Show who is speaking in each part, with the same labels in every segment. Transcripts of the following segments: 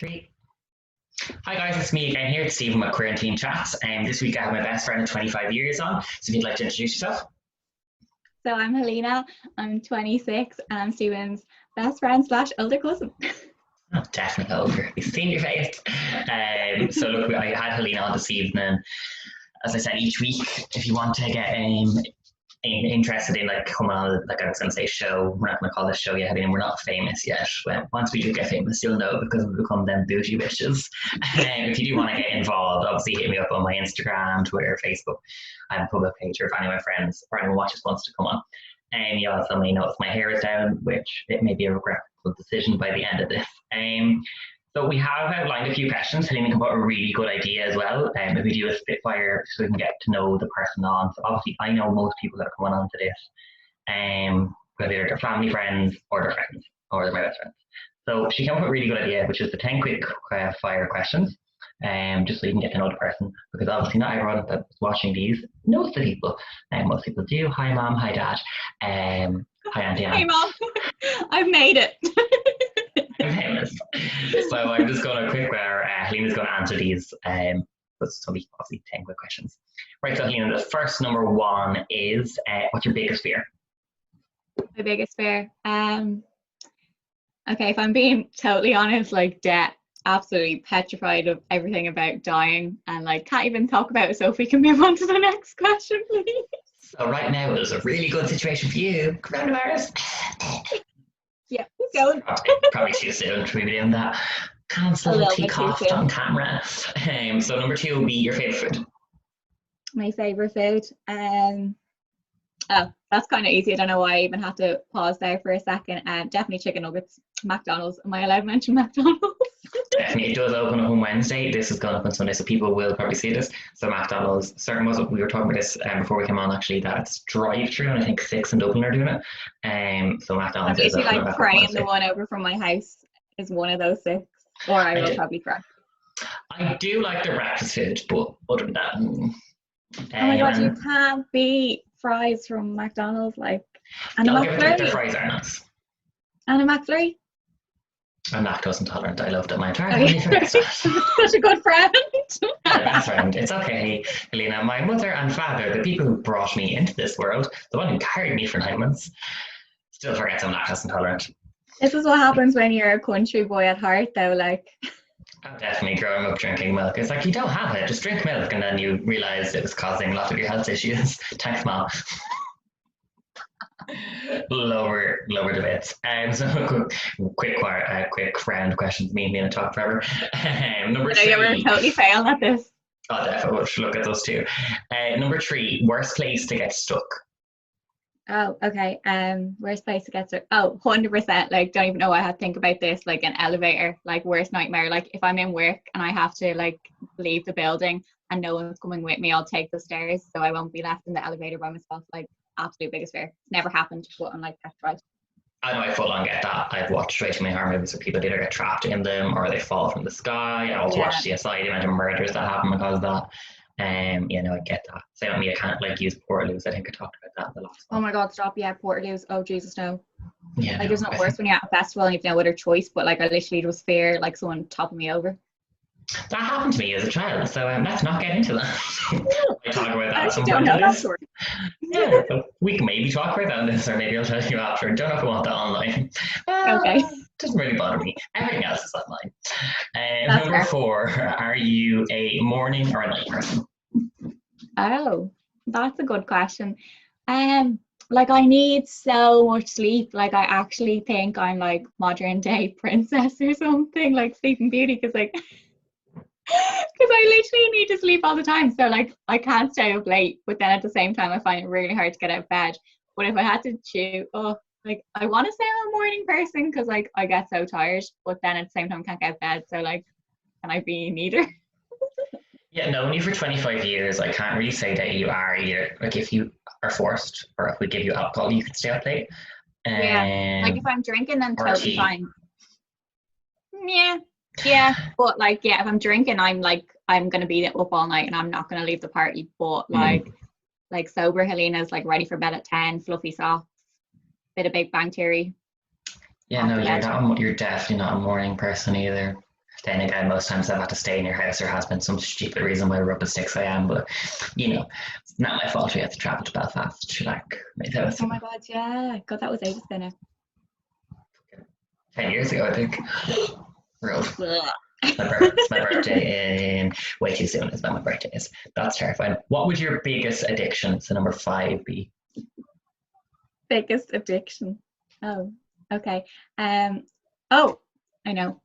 Speaker 1: Three. Hi guys, it's me again here. It's Stephen with Queertine Chats. And this week I have my best friend of 25 years on. So if you'd like to introduce yourself.
Speaker 2: So I'm Helena, I'm 26 and I'm Stephen's best friend / older cousin.
Speaker 1: Oh, definitely older. You've seen your face. So look, I had Helena on this evening. As I said, each week, if you want to get interested in like coming on, like I was going to say show, we're not going to call this show yet, Helena, we're not famous yet. Well, once we do get famous, you'll know because we become them bougie bitches. If you do want to get involved, obviously hit me up on my Instagram, Twitter, Facebook. I have a public page, or if any of my friends or anyone watches wants to come on. And you also may notice my hair is down, which it may be a regretful decision by the end of this. So we have outlined a few questions. Helena can put a really good idea as well. If we do a spitfire, so we can get to know the person on. So obviously, I know most people that are coming on to this, whether they're family, friends, or their friends, or they're my best friends. So she came up with a really good idea, which is the 10 quick fire questions, just so you can get to know the person. Because obviously, not everyone that's watching these knows the people. Most people do. Hi, mom. Hi, dad. Hi, auntie.
Speaker 2: Hey, mom. I've made it.
Speaker 1: Famous. So I'm just going to quick where Helena's going to answer these. But it's going to be obviously 10 quick questions. Right, so Helena, the first number one is what's your biggest fear?
Speaker 2: My biggest fear. Okay, if I'm being totally honest, like death. Absolutely petrified of everything about dying and like can't even talk about it. So if we can move on to the next question, please.
Speaker 1: So right now is a really good situation for you. Coronavirus.
Speaker 2: Yeah, keep going.
Speaker 1: Probably too soon to be doing that. Constantly coughed on camera. So number two will be your favorite food.
Speaker 2: My favorite food. Oh, that's kind of easy. I don't know why I even have to pause there for a second. Definitely chicken nuggets. McDonald's. Am I allowed to mention McDonald's?
Speaker 1: Definitely, it does open up on Wednesday. This is going up on Sunday, so people will probably see this. So McDonald's, certain was we were talking about this before we came on. Actually, that's drive-through, and I think 6 in Dublin are doing it. So McDonald's
Speaker 2: I'm
Speaker 1: is
Speaker 2: literally like praying the one over from my house is one of those 6, or I will probably cry.
Speaker 1: I do like the breakfast food, but other than that,
Speaker 2: oh my god, you can't beat fries from McDonald's, like, and a McFlurry.
Speaker 1: Their fries are nice.
Speaker 2: And a McFlurry.
Speaker 1: I'm lactose intolerant. I loved it my entire family for breakfast.
Speaker 2: Such a good friend.
Speaker 1: Best friend. It's okay, Helena. My mother and father, the people who brought me into this world, the one who carried me for 9 months, still forgets I'm lactose intolerant.
Speaker 2: This is what happens when you're a country boy at heart, though. Like,
Speaker 1: I'm definitely growing up drinking milk. It's like, you don't have it, just drink milk, and then you realise it was causing a lot of your health issues. Thanks, Mom. lower debates. So quick round questions. Me and Nina talk forever. Number 3.
Speaker 2: You were totally failing at this.
Speaker 1: Oh, definitely. We'll look at those two. Number 3. Worst place to get stuck.
Speaker 2: Oh, okay. Worst place to get stuck. Oh, 100%. Like, don't even know. I had to think about this. Like an elevator. Like worst nightmare. Like if I'm in work and I have to like leave the building and no one's coming with me, I'll take the stairs so I won't be left in the elevator by myself. Like, absolute biggest fear. It's never happened, but I'm like petrified. I
Speaker 1: know, I full on get that. I've watched way too many horror movies where people either get trapped in them or they fall from the sky. I also watched CSI, the amount of murders that happen because of that. I get that. Same with me, I can't like use Portaloos. I think I talked about that in the last one.
Speaker 2: Oh my god, stop. Yeah, Portaloos. Oh Jesus, no.
Speaker 1: Yeah.
Speaker 2: Like, there's no worse when you're at a festival and you've no other choice, but like I literally just fear like someone topping me over.
Speaker 1: That happened to me as a child, so let's not get into that. I talk about that at some
Speaker 2: point. Don't know that story.
Speaker 1: Yeah, so we can maybe talk about that in this, or maybe I'll tell you after. Don't know if I want that online.
Speaker 2: Okay.
Speaker 1: Doesn't really bother me. Everything else is online. Number fair. 4, are you a morning or a night person?
Speaker 2: Oh, that's a good question. Like I need so much sleep. Like I actually think I'm like modern day princess or something, like Sleeping Beauty, because I literally need to sleep all the time. So like I can't stay up late, but then at the same time I find it really hard to get out of bed. But if I had to choose, like I want to say I'm a morning person because like I get so tired, but then at the same time I can't get out of bed. So like, can I be neither?
Speaker 1: Yeah, knowing you for 25 years, I can't really say that you are either. Like if you are forced or if we give you alcohol, you can stay up late.
Speaker 2: Yeah, like if I'm drinking, then totally fine. Yeah, but like, yeah, if I'm drinking, I'm gonna be up all night and I'm not gonna leave the party. But like sober Helena's like ready for bed at 10, fluffy socks, bit of Big Bang Theory.
Speaker 1: Yeah, no, you're definitely not a morning person either. Then again, most times I've had to stay in your house. There has been some stupid reason why we're up at 6 a.m. But it's not my fault. We had to travel to Belfast to make that.
Speaker 2: Oh my God, yeah. God, that was ages ago now.
Speaker 1: 10 years ago, I think. Real.
Speaker 2: Ugh.
Speaker 1: It's my birthday in way too soon is when my birthday is. That's terrifying. What would your biggest addiction, so number 5, be?
Speaker 2: Biggest addiction. Oh, okay. Oh, I know.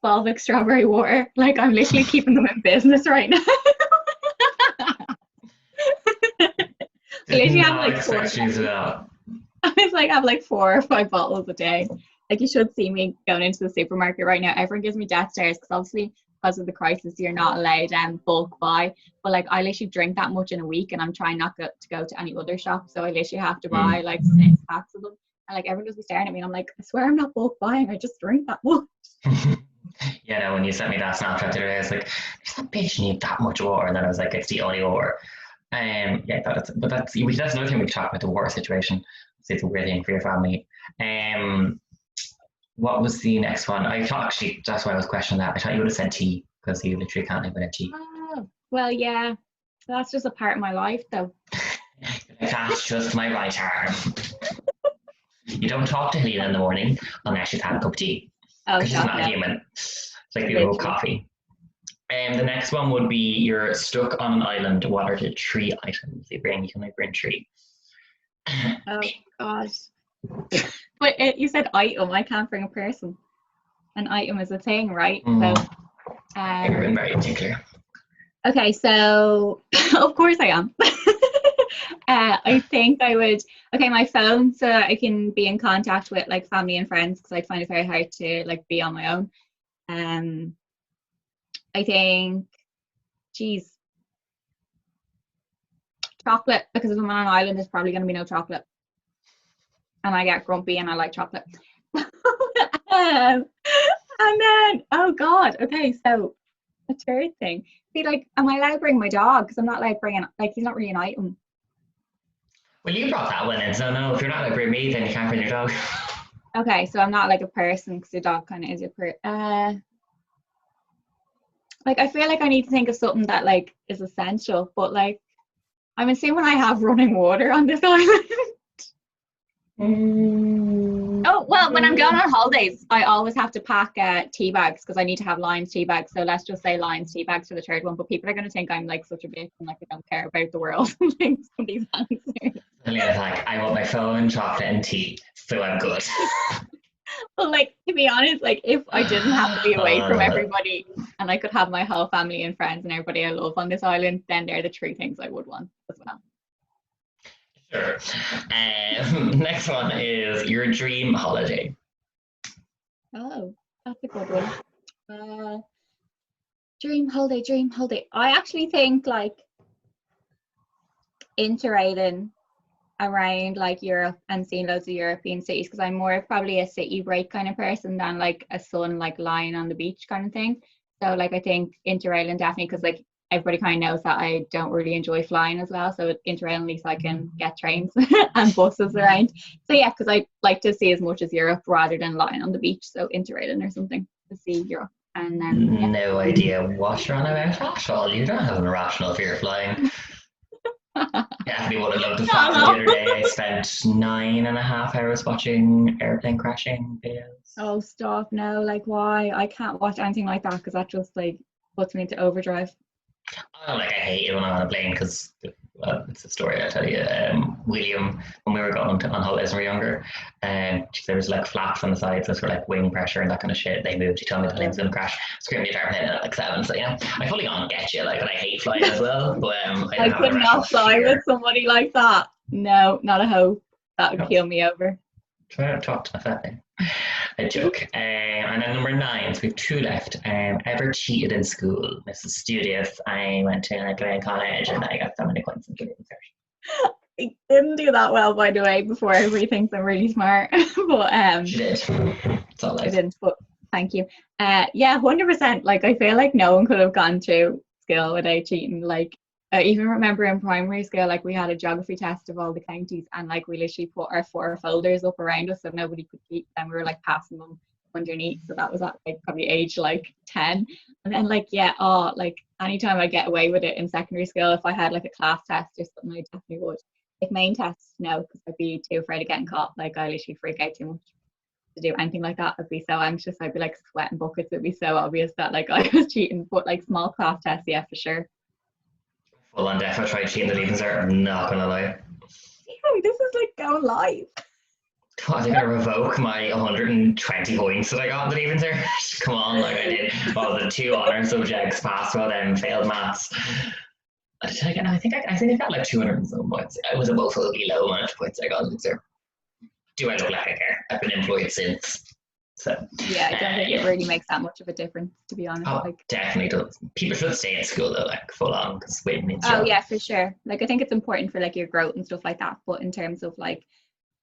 Speaker 2: Balvic strawberry water. Like, I'm literally keeping them in business right now. I literally have like 4. I was like, I have like 4 or 5 bottles a day. Like, you should see me going into the supermarket right now. Everyone gives me death stares because obviously because of the crisis, you're not allowed bulk buy. But like, I literally drink that much in a week, and I'm trying not to go to any other shop. So I literally have to buy like 6 packs of them. And like, everyone just be staring at me, and I'm like, I swear I'm not bulk buying. I just drink that much.
Speaker 1: Yeah, no, when you sent me that Snapchat the other day, I was like, does that bitch need that much water? And then I was like, it's the only water. Yeah, that's another thing we can talk about, the water situation. It's a weird thing for your family. What was the next one? I thought actually that's why I was questioning that. I thought you would have said tea because you literally can't live without tea.
Speaker 2: Oh, well, yeah. That's just a part of my life, though.
Speaker 1: That's just my right arm. You don't talk to Helena in the morning unless she's had a cup of tea. Because she's not human. It's like the old coffee. The next one would be you're stuck on an island. What are the 3 items you can only bring 3?
Speaker 2: Oh gosh. But you said item. I can't bring a person. An item is a thing, right? So
Speaker 1: you've been very particular.
Speaker 2: Okay, so of course I am. I think I would. Okay, my phone, so I can be in contact with like family and friends because I find it very hard to like be on my own. I think, geez, chocolate, because if I'm on an island, there's probably going to be no chocolate, and I get grumpy and I like chocolate. And then, oh God, okay, so a third thing. See, like, am I allowed to bring my dog? Because I'm not allowed bringing, like, he's not really an item.
Speaker 1: Well, you brought that one in, so no, if you're not allowed to bring me, then you can't bring your dog.
Speaker 2: Okay, so I'm not like a person because your dog kind of is your person. Like, I feel like I need to think of something that like is essential, but like, I'm assuming I have running water on this island. Oh, well, when I'm going on holidays, I always have to pack tea bags because I need to have Lion's tea bags. So let's just say Lion's tea bags for the third one. But people are going to think I'm like such a bitch and like I don't care about the world. Like some of these answers.
Speaker 1: Helena's like, I want my phone, chocolate, and tea, so I'm good.
Speaker 2: Well, like, to be honest, like if I didn't have to be away from everybody and I could have my whole family and friends and everybody I love on this island, then they're the 3 things I would want as well.
Speaker 1: Sure. Next one is your dream holiday.
Speaker 2: Oh, that's a good one. Dream holiday. I actually think like interrailing around like Europe and seeing loads of European cities because I'm more probably a city break kind of person than like a sun like lying on the beach kind of thing. So like I think interrailing definitely because like everybody kind of knows that I don't really enjoy flying as well. So interrailing at least I can get trains and buses around. So yeah, because I like to see as much as Europe rather than lying on the beach. So interrailing or something to see Europe. And then yeah.
Speaker 1: No idea what you're on about at all. You don't have an irrational fear of flying. Definitely would have loved the fact that the other day I spent 9.5 hours watching airplane crashing videos.
Speaker 2: Oh, stop. No, like why? I can't watch anything like that because that just like puts me into overdrive.
Speaker 1: Oh, like I hate it when I'm on a plane because it's a story I tell you. William, when we were going on holidays when we were younger, there was like flaps on the sides, those were like wing pressure and that kind of shit. They moved. He told me the plane's gonna crash. Screamed the entire plane at like 7. So I fully on get you. Like, and I hate flying as well. But
Speaker 2: I could not fly with somebody like that. No, not a hope. That would kill me over.
Speaker 1: Try to talk to my family. A joke. And then number 9, so we have 2 left. Ever cheated in school? Mrs. Studious. I went to Glen College and I got so many points in research.
Speaker 2: I didn't do that well, by the way, before everybody thinks I'm really smart. But
Speaker 1: She did. It's all
Speaker 2: I didn't, but thank you. Yeah, 100%. Like I feel like no one could have gone through school without cheating. Like I even remember in primary school, like we had a geography test of all the counties and like we literally put our 4 folders up around us so nobody could cheat and we were like passing them underneath. So that was at like probably age like 10. And then like, yeah, oh, like anytime I get away with it in secondary school, if I had like a class test or something, I definitely would. Like main tests, no, because I'd be too afraid of getting caught. Like I literally freak out too much to do anything like that. I'd be so anxious. I'd be like sweating buckets. It'd be so obvious that like I was cheating. But like small class tests, yeah, for sure.
Speaker 1: Full on def, I tried cheating the leaving cert. I'm not gonna lie.
Speaker 2: Yeah, this is like go live.
Speaker 1: I think I revoke my 120 points that I got in the leaving cert. Come on, like I did all the 2 honour subjects, passed all them, failed maths. I think I got like 200 and some points. I was above fully low amount of points I got in the cert. Do I look like I care? I've been employed since. So
Speaker 2: yeah, I don't think it really makes that much of a difference, to be honest.
Speaker 1: Oh,
Speaker 2: like
Speaker 1: definitely does. People should stay in school though, like full on, because waiting means
Speaker 2: oh yeah, for sure. Like I think it's important for like your growth and stuff like that. But in terms of like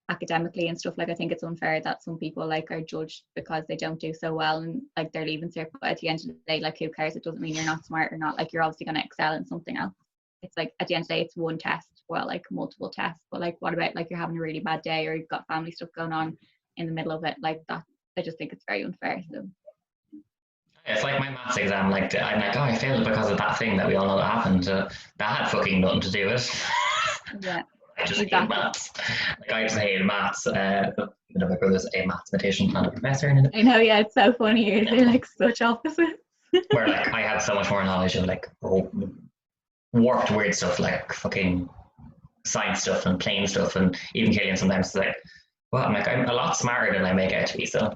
Speaker 2: academically and stuff, like I think it's unfair that some people like are judged because they don't do so well and like they're leaving cert. But at the end of the day, like who cares? It doesn't mean you're not smart or not. Like you're obviously going to excel in something else. It's like at the end of the day, it's one test. Well, like multiple tests. But like, what about like you're having a really bad day or you've got family stuff going on in the middle of it? Like that, I just think it's very unfair. So
Speaker 1: it's like my maths exam. Like I'm like, oh, I failed because of that thing that we all know that happened. That had fucking nothing to do with it.
Speaker 2: yeah,
Speaker 1: I just
Speaker 2: exactly.
Speaker 1: hate maths. Like I just hated maths. My brother's a mathematician and a professor in it.
Speaker 2: I know. Yeah, it's so funny. They're like such opposites.
Speaker 1: Where like I had so much more knowledge of like warped weird stuff like fucking science stuff and plane stuff, and even Killian sometimes is like, well, I'm a lot smarter than I make out to be. So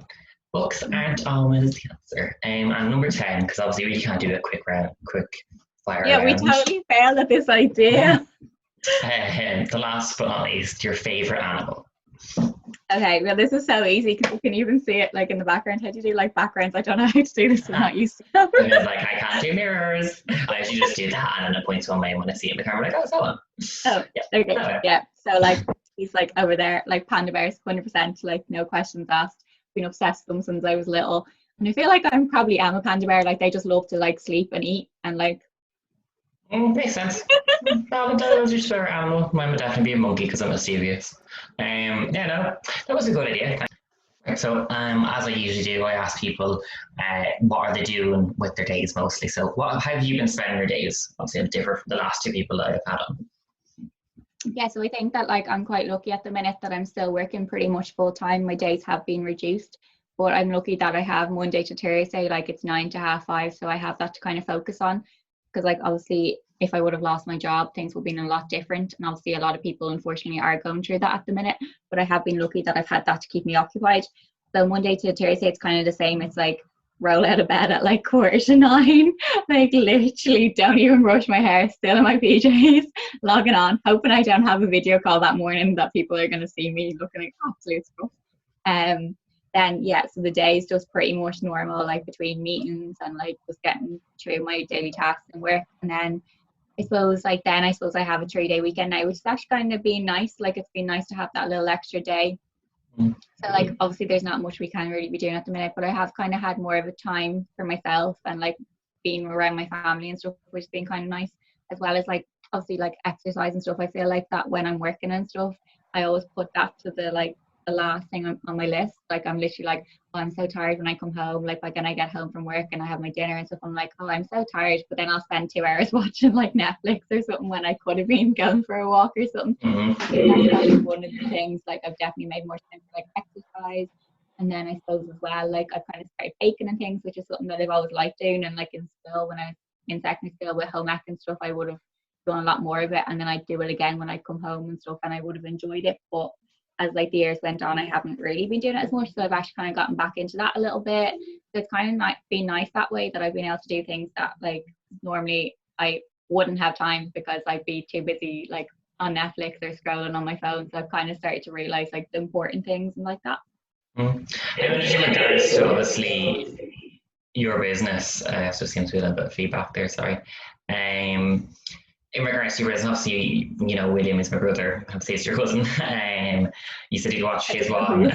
Speaker 1: books aren't always the answer. And number 10, because obviously we can't do a quick fire
Speaker 2: Yeah,
Speaker 1: round.
Speaker 2: we totally failed at this idea.
Speaker 1: The last but not least, your favorite animal.
Speaker 2: Okay, well, this is so easy because you can even see it like in the background. How do you do like backgrounds? I don't know how to do this. I'm not used to it.
Speaker 1: Because like I can't do mirrors. I actually just do that, and then it points one way, and when I see it in the camera, like, oh, so on.
Speaker 2: Oh, yeah, there you go. Yeah, so like he's like over there, like panda bears, 100%, like no questions asked. Been obsessed with them since I was little, and I feel like I'm probably am a panda bear. Like they just love to like sleep and eat, and like.
Speaker 1: Makes sense. Well, that was your favorite animal. Mine would definitely be a monkey because I'm mischievous. Yeah, no, that was a good idea. So, as I usually do, I ask people what are they doing with their days mostly. So, how have you been spending your days? Obviously, I'm different from the last 2 people that I've had on.
Speaker 2: Yeah, so I think that like I'm quite lucky at the minute that I'm still working pretty much full time. My days have been reduced, but I'm lucky that I have Monday to Thursday, like it's 9 to 5:30, so I have that to kind of focus on. Because like obviously if I would have lost my job, things would have been a lot different, and obviously a lot of people unfortunately are going through that at the minute, but I have been lucky that I've had that to keep me occupied. So Monday to Thursday it's kind of the same. It's like roll out of bed at like 9:15, like literally don't even brush my hair, still in my PJs, logging on, hoping I don't have a video call that morning that people are going to see me looking like absolute stuff. Then yeah, so the day is just pretty much normal, like between meetings and like just getting through my daily tasks and work. And then I suppose I have a 3-day weekend now, which is actually kind of been nice. Like it's been nice to have that little extra day. So like obviously there's not much we can really be doing at the minute, but I have kind of had more of a time for myself and like being around my family and stuff, which has been kind of nice, as well as like obviously like exercise and stuff. I feel like that when I'm working and stuff, I always put that to the last thing on my list. Like I'm literally like, oh, I'm so tired when I come home. Like when I get home from work and I have my dinner and stuff, I'm like, oh, I'm so tired. But then I'll spend 2 hours watching like Netflix or something when I could have been going for a walk or something. That's probably one of the things. Like I've definitely made more time for like exercise. And then I suppose as well, like I've kind of started baking and things, which is something that I've always liked doing. And like in school, when I was in secondary school with home ec and stuff, I would have done a lot more of it. And then I'd do it again when I come home and stuff, and I would have enjoyed it. But as like the years went on, I haven't really been doing it as much, so I've actually kind of gotten back into that a little bit. So it's kind of been nice that way, that I've been able to do things that like normally I wouldn't have time because I'd be too busy like on Netflix or scrolling on my phone. So I've kind of started to realize like the important things and like that.
Speaker 1: And in regards to obviously your business, so seems to be a little bit of feedback there, sorry. In regards to your business, obviously, you know, William is my brother, obviously it's your cousin. You said you'd watch his one.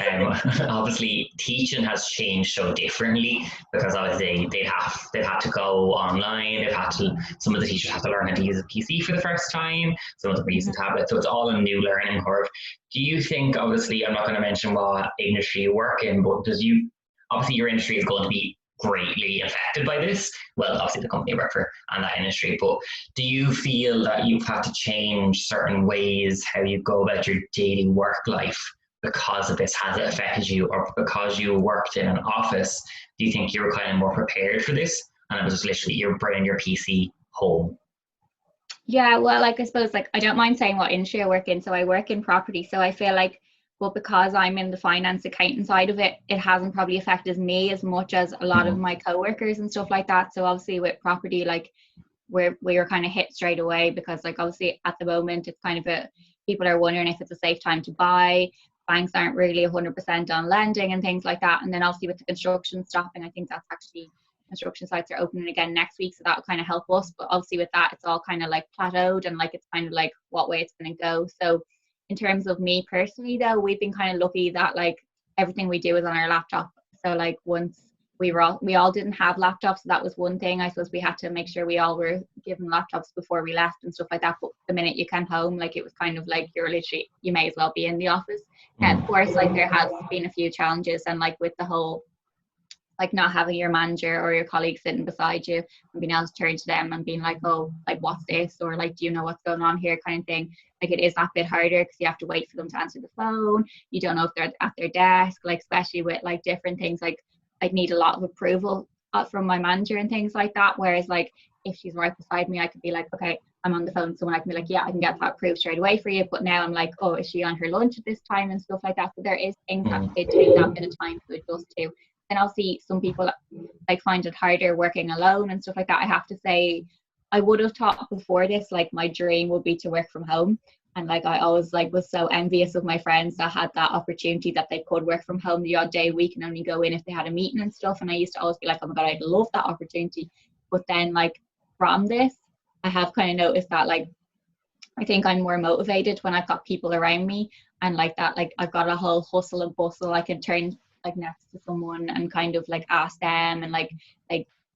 Speaker 1: Obviously, teaching has changed so differently because obviously they've had to go online. Some of the teachers have to learn how to use a PC for the first time. Some of them are using tablets, so it's all a new learning curve. Do you think, obviously, I'm not going to mention what industry you work in, but obviously your industry is going to be greatly affected by this. Well, obviously the company you work for and that industry, but do you feel that you've had to change certain ways how you go about your daily work life because of this? Has it affected you, or because you worked in an office, do you think you were kind of more prepared for this and it was just literally you're bringing your PC home?
Speaker 2: Yeah, well, like I suppose like I don't mind saying what industry I work in. So I work in property. So I feel like, but because I'm in the finance accounting side of it, it hasn't probably affected me as much as a lot of my coworkers and stuff like that. So obviously with property, like we were kind of hit straight away because like obviously at the moment it's kind of people are wondering if it's a safe time to buy. Banks aren't really 100% on lending and things like that. And then obviously with the construction stopping, I think that's actually construction sites are opening again next week, so that will kind of help us. But obviously with that, it's all kind of like plateaued and like it's kind of like what way it's going to go. So in terms of me personally though, we've been kind of lucky that like everything we do is on our laptop. So like once we all didn't have laptops, so that was one thing. I suppose we had to make sure we all were given laptops before we left and stuff like that. But the minute you came home, like it was kind of like you may as well be in the office. And of course, like there has been a few challenges, and like with the whole like not having your manager or your colleague sitting beside you and being able to turn to them and being like, oh, like what's this, or like do you know what's going on here, kind of thing. Like it is that bit harder because you have to wait for them to answer the phone. You don't know if they're at their desk, like especially with like different things. Like I'd need a lot of approval from my manager and things like that, whereas like if she's right beside me, I could be like, okay, I'm on the phone with someone, I can be like, yeah, I can get that approved straight away for you. But now I'm like, oh, is she on her lunch at this time and stuff like that. So there is things that did take that bit of time to adjust to. And I'll see some people like find it harder working alone and stuff like that. I have to say, I would have thought before this, like my dream would be to work from home. And like I always like was so envious of my friends that had that opportunity that they could work from home the odd day a week and only go in if they had a meeting and stuff. And I used to always be like, oh my God, I'd love that opportunity. But then like from this, I have kind of noticed that like I think I'm more motivated when I've got people around me, and like that, like I've got a whole hustle and bustle. I can turn like next to someone and kind of like ask them and like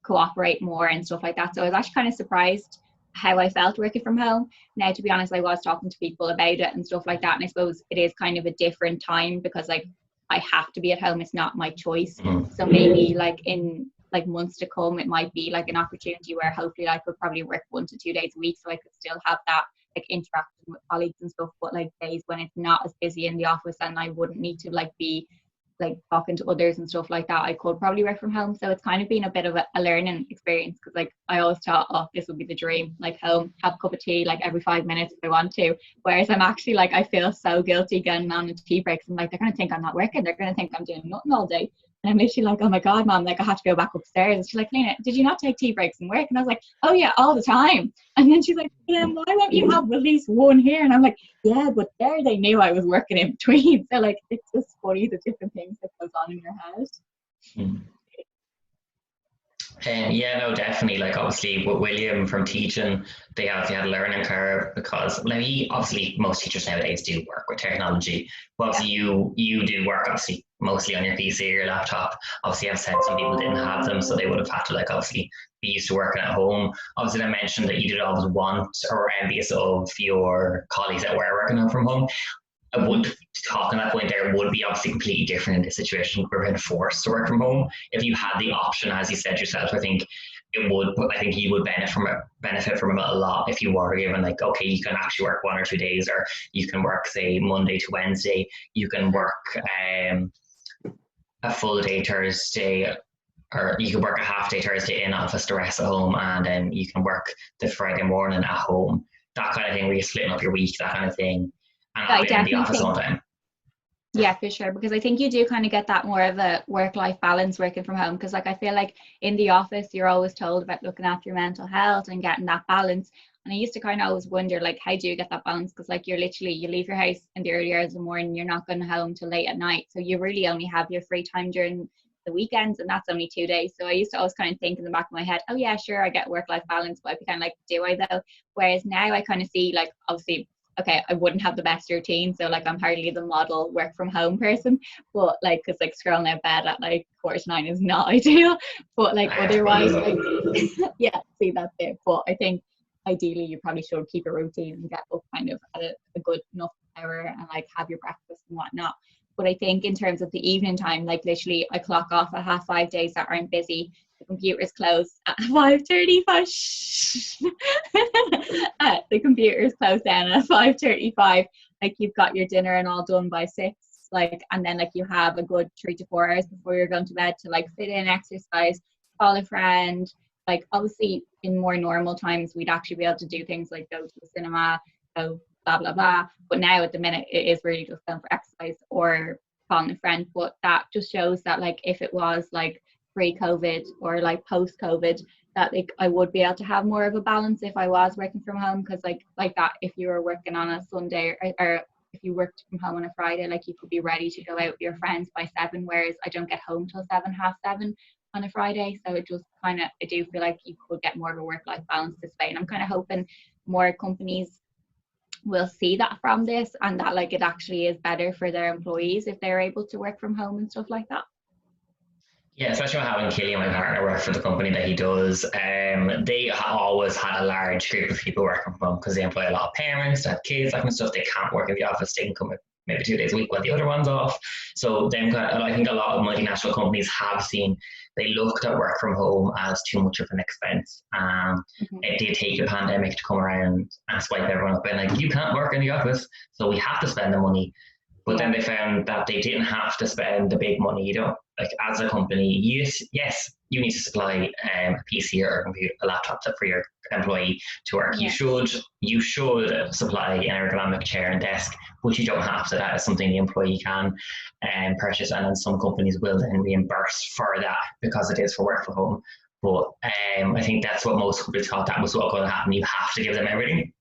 Speaker 2: cooperate more and stuff like that. So I was actually kind of surprised how I felt working from home. Now, to be honest, I was talking to people about it and stuff like that, and I suppose it is kind of a different time because like I have to be at home. It's not my choice. So maybe like in like months to come, it might be like an opportunity where hopefully I could probably work 1 to 2 days a week, so I could still have that like interaction with colleagues and stuff. But like days when it's not as busy in the office and I wouldn't need to like be like talking to others and stuff like that, I could probably work from home. So it's kind of been a bit of a learning experience because like I always thought, oh, this would be the dream, like home, have a cup of tea like every 5 minutes if I want to. Whereas I'm actually like, I feel so guilty getting on into tea breaks. I'm like, they're going to think I'm not working. They're going to think I'm doing nothing all day. And I'm literally like, oh my God, Mom, like I have to go back upstairs. And she's like, Lena, did you not take tea breaks and work? And I was like, oh yeah, all the time. And then she's like, why won't you have at least one here? And I'm like, yeah, but there they knew I was working in between. So like, it's just funny the different things that goes on in your head.
Speaker 1: Yeah, no, definitely. Like obviously with William from teaching, they had a learning curve because now obviously most teachers nowadays do work with technology. But obviously you do work obviously mostly on your PC or your laptop. Obviously I've said some people didn't have them, so they would have had to like obviously be used to working at home. Obviously I mentioned that you did always want or envious of your colleagues that were working from home. I would talk on that point there would be obviously completely different in this situation where we're being forced to work from home. If you had the option, as you said yourself, I think you would benefit from it a lot if you were given like, okay, you can actually work 1 or 2 days, or you can work say Monday to Wednesday, you can work a full day Thursday, or you can work a half day Thursday in office, the rest at home, and then you can work the Friday morning at home. That kind of thing where you're splitting up your week, that kind of thing. And
Speaker 2: I
Speaker 1: I've been in the office
Speaker 2: definitely
Speaker 1: all
Speaker 2: think,
Speaker 1: the time.
Speaker 2: yeah, for sure, because I think you do kind of get that more of a work-life balance working from home, because like I feel like in the office you're always told about looking after your mental health and getting that balance. And I used to kind of always wonder like, how do you get that balance? Because like you leave your house in the early hours of the morning, you're not going home till late at night, so you really only have your free time during the weekends, and that's only 2 days. So I used to always kind of think in the back of my head, oh yeah, sure, I get work-life balance, but I'd be kind of like, do I though? Whereas now I kind of see like, obviously, okay, I wouldn't have the best routine, so like I'm hardly the model work from home person, but like because like scrolling out of bed at like 9:15 is not ideal, but like otherwise like yeah, see that's it. But I think ideally you probably should keep a routine and get up kind of at a good enough hour and like have your breakfast and whatnot. But I think in terms of the evening time, like literally I clock off at 5:30 days that aren't busy. The computer's closed at 5:35. The computer's closed down at 5:35. Like you've got your dinner and all done by 6. Like, and then like you have a good 3 to 4 hours before you're going to bed to like fit in exercise, call a friend. Like obviously in more normal times we'd actually be able to do things like go to the cinema, go blah blah blah. But now at the minute it is really just going for exercise or calling a friend. But that just shows that like if it was like pre-COVID or like post-COVID, that like I would be able to have more of a balance if I was working from home, because like that if you were working on a Sunday or if you worked from home on a Friday, like you could be ready to go out with your friends by 7, whereas I don't get home till 7, half 7 on a Friday. So it just kind of, I do feel like you could get more of a work-life balance this way, and I'm kind of hoping more companies will see that from this, and that like it actually is better for their employees if they're able to work from home and stuff like that.
Speaker 1: Yeah, especially when having Killian, my partner, work for the company that he does. They always had a large group of people working from home because they employ a lot of parents that have kids, that kind of stuff. They can't work in the office. They can come maybe 2 days a week while the other one's off. So then I think a lot of multinational companies have seen, they looked at work from home as too much of an expense. It did take a pandemic to come around and swipe everyone up and like, you can't work in the office, so we have to spend the money. But then they found that they didn't have to spend the big money. You don't, like as a company, yes, you need to supply a PC or a laptop for your employee to work. Yeah. You should supply an ergonomic chair and desk, but you don't have to. That is something the employee can purchase, and then some companies will then reimburse for that because it is for work from home. But I think that's what most companies thought that was what was going to happen. You have to give them everything.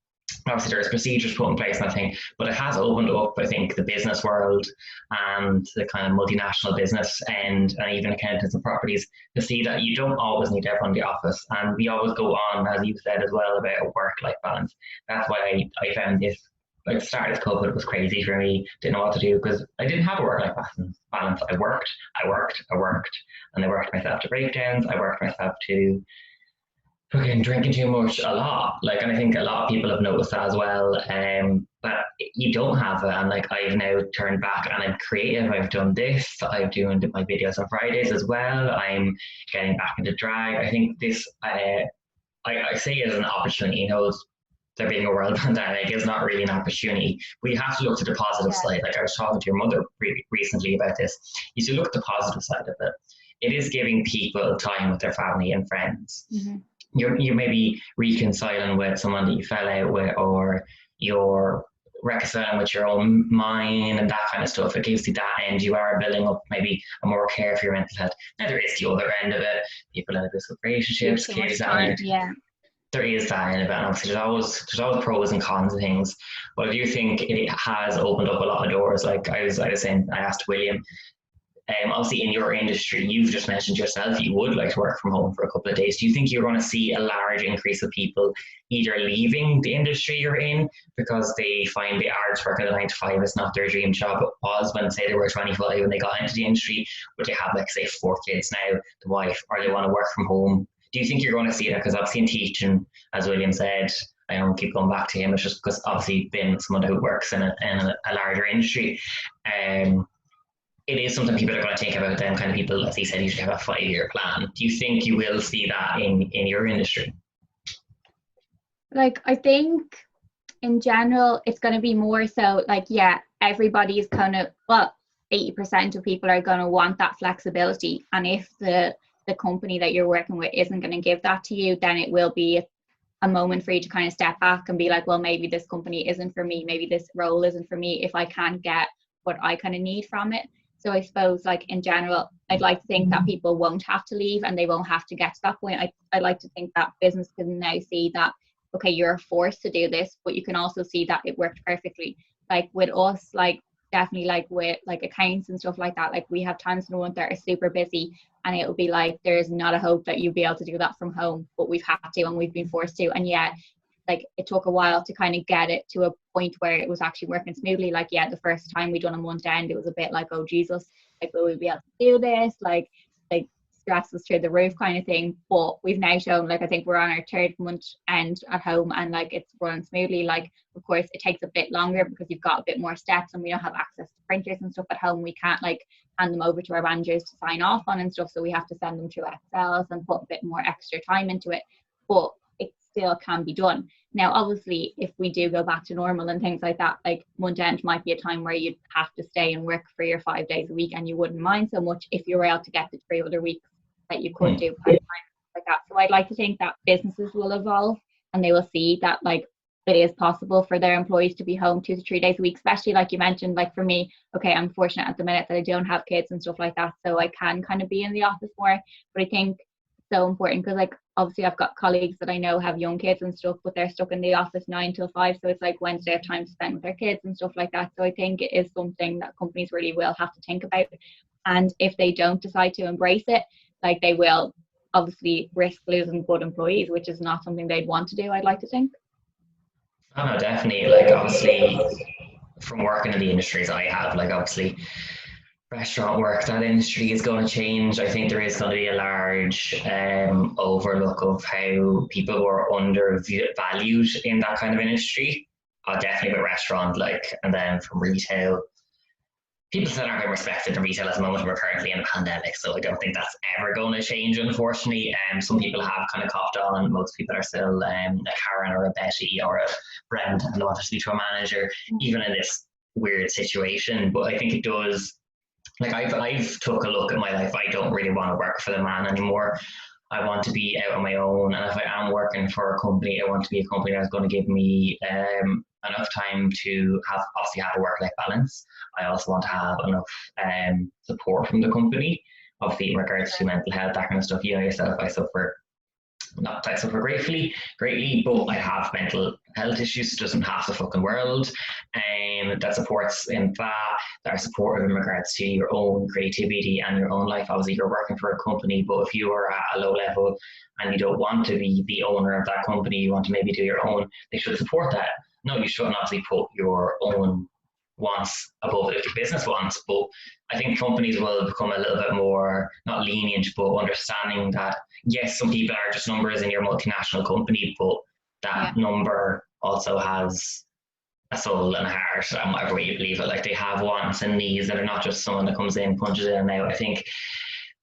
Speaker 1: Obviously there's procedures put in place and I think, but it has opened up, I think, the business world and the kind of multinational business and even accountants and properties to see that you don't always need everyone in the office. And we always go on, as you said as well, about a work-life balance. That's why I found this, like the start of COVID was crazy for me. Didn't know what to do because I didn't have a work-life balance. I worked, and I worked myself to breakdowns. I worked myself to fucking drinking too much a lot. Like, and I think a lot of people have noticed that as well. But you don't have it. And like, I've now turned back and I'm creative. I've done this. I'm doing my videos on Fridays as well. I'm getting back into drag. I think this, I say it as an opportunity. You know, there being a world pandemic is not really an opportunity. We have to look to the positive side. Like I was talking to your mother recently about this. You should look at the positive side of it. It is giving people time with their family and friends. Mm-hmm. You're maybe reconciling with someone that you fell out with, or you're reconciling with your own mind and that kind of stuff. It gives you that end. You are building up maybe a more care for your mental health. Now there is the other end of it. People in abusive relationships, kids that there is that end of it. And obviously there's always pros and cons of things. But I do think it has opened up a lot of doors. Like I was saying, I asked William, obviously in your industry, you've just mentioned yourself, you would like to work from home for a couple of days. Do you think you're going to see a large increase of people either leaving the industry you're in because they find the hours work at a 9 to 5 is not their dream job? It was when, say, they were 25 and they got into the industry, but they have, like, say, 4 kids now, the wife, or they want to work from home. Do you think you're going to see that? Because obviously in teaching, as William said, I don't keep going back to him, it's just because obviously being someone who works in a larger industry, it is something people are going to think about. Them kind of people, as he said, usually have a 5-year plan. Do you think you will see that in your industry?
Speaker 2: Like, I think in general, it's going to be more so like, yeah, everybody's kind of, well, 80% of people are going to want that flexibility. And if the company that you're working with isn't going to give that to you, then it will be a moment for you to kind of step back and be like, well, maybe this company isn't for me. Maybe this role isn't for me if I can't get what I kind of need from it. So I suppose, like, in general, I'd like to think that people won't have to leave and they won't have to get to that point. I'd like to think that business can now see that, okay, you're forced to do this, but you can also see that it worked perfectly. Like with us, like definitely like with like accounts and stuff like that, like we have times in the month that are super busy and it'll be like, there's not a hope that you'll be able to do that from home, but we've had to and we've been forced to. And yeah, like it took a while to kind of get it to a point where it was actually working smoothly. Like, yeah, the first time we done a month end, it was a bit like, oh Jesus, like will we be able to do this? Like stress was through the roof kind of thing. But we've now shown, like, I think we're on our 3rd month end at home, and like it's running smoothly. Like, of course it takes a bit longer because you've got a bit more steps and we don't have access to printers and stuff at home. We can't like hand them over to our managers to sign off on and stuff, so we have to send them through Excels and put a bit more extra time into it, but it still can be done. Now obviously if we do go back to normal and things like that, like month end might be a time where you'd have to stay and work for your 5 days a week, and you wouldn't mind so much if you were able to get the 3 other weeks that you could do part time like that. So I'd like to think that businesses will evolve and they will see that like it is possible for their employees to be home 2 to 3 days a week, especially like you mentioned, like for me, okay, I'm fortunate at the minute that I don't have kids and stuff like that, so I can kind of be in the office more. But I think it's so important because like obviously I've got colleagues that I know have young kids and stuff, but they're stuck in the office 9 till 5, so it's like Wednesday have time to spend with their kids and stuff like that. So I think it is something that companies really will have to think about, and if they don't decide to embrace it, like they will obviously risk losing good employees, which is not something they'd want to do, I'd like to think.
Speaker 1: Oh, no, definitely. Like, obviously, from working in the industries I have, like, obviously, restaurant work, that industry is going to change. I think there is going to be a large overlook of how people were undervalued in that kind of industry. Definitely with restaurant, like, and then from retail. People still aren't being respected in retail at the moment. We're currently in a pandemic, so I don't think that's ever going to change, unfortunately. Some people have kind of coughed on. Most people are still a Karen or a Betty or a Brent and want to speak to a manager, even in this weird situation. But I think it does. Like I've took a look at my life. I don't really want to work for the man anymore. I want to be out on my own, and if I am working for a company, I want to be a company that's going to give me enough time to obviously have a work-life balance. I also want to have enough support from the company, obviously in regards to mental health, that kind of stuff. You know yourself, I suffer greatly, but I have mental health issues. It doesn't half the fucking world. That supports in that are supportive in regards to your own creativity and your own life. Obviously, you're working for a company, but if you are at a low level and you don't want to be the owner of that company, you want to maybe do your own, they should support that. No, you shouldn't obviously put your own wants above it if your business wants, but I think companies will become a little bit more, not lenient, but understanding that yes, some people are just numbers in your multinational company, but that number also has a soul and a heart, and whatever way you believe it. Like, they have wants and needs that are not just someone that comes in, punches in and out. I think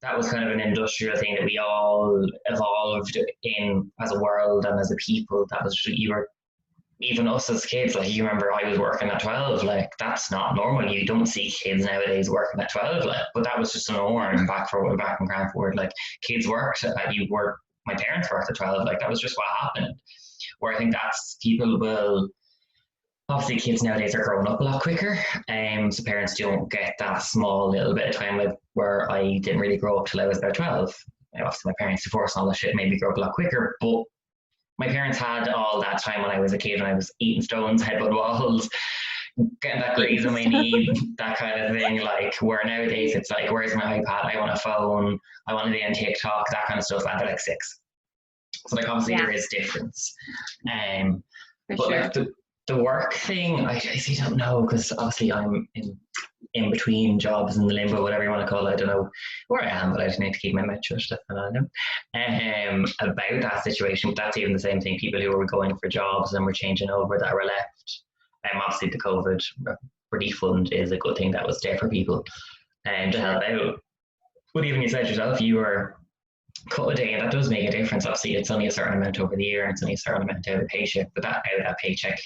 Speaker 1: that was kind of an industrial thing that we all evolved in as a world and as a people. That was, you were, even us as kids, like, you remember I was working at 12, like, that's not normal. You don't see kids nowadays working at 12, like, but that was just a norm back in Cranford. Like, kids worked my parents worked at 12, like, that was just what happened. Where I think that's, people will, obviously kids nowadays are growing up a lot quicker, so parents don't get that small little bit of time, like where I didn't really grow up till I was about 12. Obviously my parents divorced and all that shit made me grow up a lot quicker, but my parents had all that time when I was a kid, when I was eating stones, headbutt walls, getting that glaze on my knee, that kind of thing. Like, where nowadays it's like, where's my iPad? I want a phone. I want to be on TikTok, that kind of stuff. And they're like 6. So like, obviously there is difference. But
Speaker 2: sure.
Speaker 1: like the work thing, I don't know, because obviously I'm in between jobs in the limbo, whatever you want to call it. I don't know where I am, but I just need to keep my mouth shut. About that situation. But that's even the same thing. People who were going for jobs and were changing over that were left. Obviously the COVID relief fund is a good thing that was there for people and to help out. But even you said yourself, you were cut a day, and that does make a difference. Obviously, it's only a certain amount over the year, and it's only a certain amount out of the paycheck. But that out of that paycheck,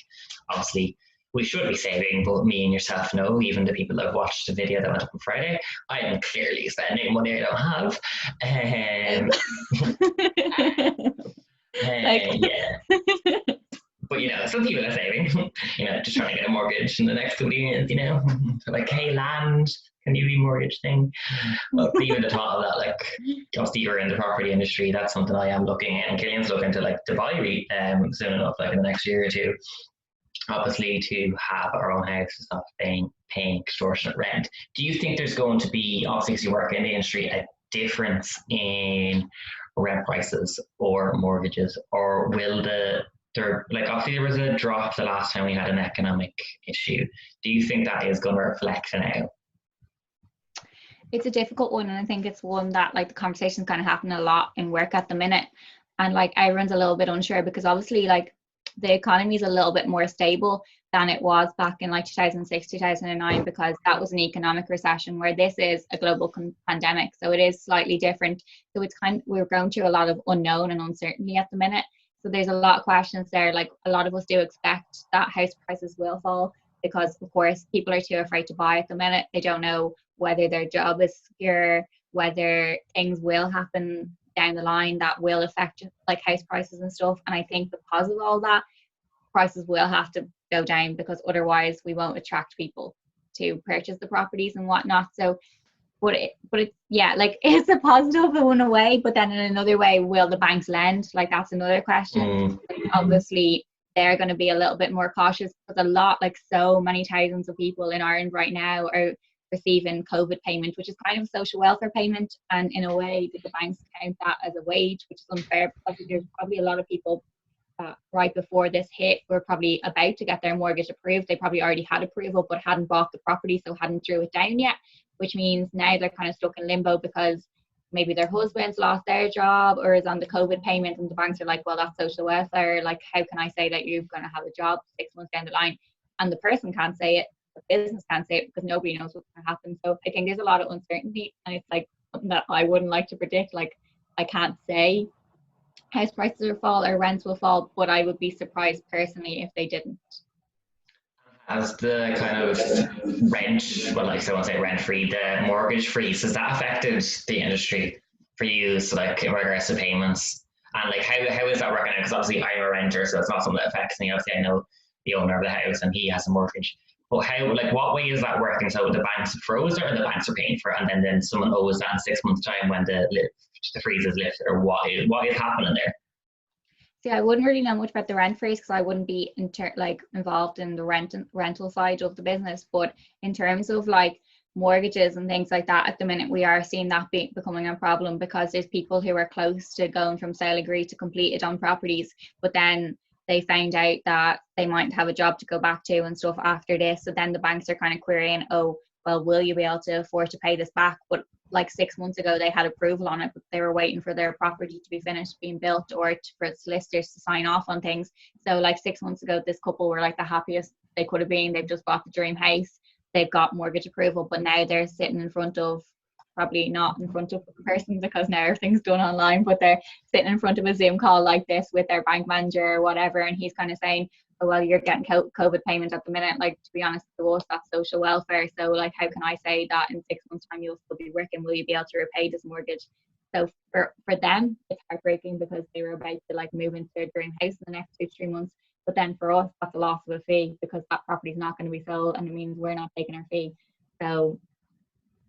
Speaker 1: obviously, we should be saving. But me and yourself know, even the people that have watched the video that went up on Friday, I am clearly spending money I don't have. Yeah. But, you know, some people are saving, you know, just trying to get a mortgage in the next couple of years, you know. So like, hey, land, can you remortgage thing? But even the thought of that, like, obviously you're in the property industry, that's something I am looking at, and Killian's looking to, like, to buy soon enough, like in the next year or two. Obviously, to have our own house and stop paying extortionate rent. Do you think there's going to be, obviously because you work in the industry, a difference in rent prices or mortgages, or will like, obviously there was a drop the last time we had an economic issue. Do you think that is going to reflect now?
Speaker 2: It's a difficult one, and I think it's one that like the conversation's kind of happening a lot in work at the minute, and like everyone's a little bit unsure because obviously like the economy is a little bit more stable than it was back in like 2006 2009, because that was an economic recession, where this is a global pandemic, so it is slightly different. So it's kind of, we're going through a lot of unknown and uncertainty at the minute, so there's a lot of questions there. Like a lot of us do expect that house prices will fall, because of course people are too afraid to buy at the minute. They don't know whether their job is secure, whether things will happen down the line that will affect like house prices and stuff. And I think because of all that, prices will have to go down, because otherwise we won't attract people to purchase the properties and whatnot. So but it yeah, like it's a positive in a way, but then in another way, will the banks lend? Like that's another question. Obviously they're going to be a little bit more cautious, because a lot, like so many thousands of people in Ireland right now are receiving COVID payment, which is kind of a social welfare payment, and in a way the banks count that as a wage, which is unfair, because there's probably a lot of people that right before this hit were probably about to get their mortgage approved. They probably already had approval but hadn't bought the property, so hadn't drew it down yet, which means now they're kind of stuck in limbo because maybe their husband's lost their job or is on the COVID payment, and the banks are like, well, that's social welfare. Like, how can I say that you're going to have a job 6 months down the line? And the person can't say it, the business can't say it, because nobody knows what's going to happen. So I think there's a lot of uncertainty, and it's like something that I wouldn't like to predict. Like, I can't say house prices will fall or rents will fall, but I would be surprised personally if they didn't.
Speaker 1: As the kind of rent, well, like I won't say rent free, the mortgage freeze, has that affected the industry for you? So like in regards to payments, and like how is that working out? Because obviously I'm a renter, so it's not something that affects me. Obviously I know the owner of the house and he has a mortgage. But how, like, what way is that working? So the banks froze it, or the banks are paying for it, and then someone owes that in 6 months' time when the freeze is lifted, or what is happening there?
Speaker 2: See, I wouldn't really know much about the rent freeze, because I wouldn't be like involved in the rental side of the business. But in terms of like mortgages and things like that, at the minute we are seeing that becoming a problem, because there's people who are close to going from sale agreed to completed on properties, but then they found out that they might have a job to go back to and stuff after this. So then the banks are kind of querying, oh, well, will you be able to afford to pay this back? But like 6 months ago, they had approval on it, but they were waiting for their property to be finished being built, or for solicitors to sign off on things. So like 6 months ago, this couple were like the happiest they could have been. They've just bought the dream house. They've got mortgage approval, but now they're sitting in front of, probably not in front of a person because now everything's done online, but they're sitting in front of a Zoom call like this with their bank manager or whatever, and he's kind of saying, oh, well, you're getting COVID payment at the minute. Like, to be honest, to us, that's social welfare. So like, how can I say that in 6 months' time you'll still be working? Will you be able to repay this mortgage? So for them, it's heartbreaking, because they were about to like move into their dream house in the next 2 to 3 months. But then for us, that's a loss of a fee, because that property is not going to be sold, and it means we're not taking our fee. So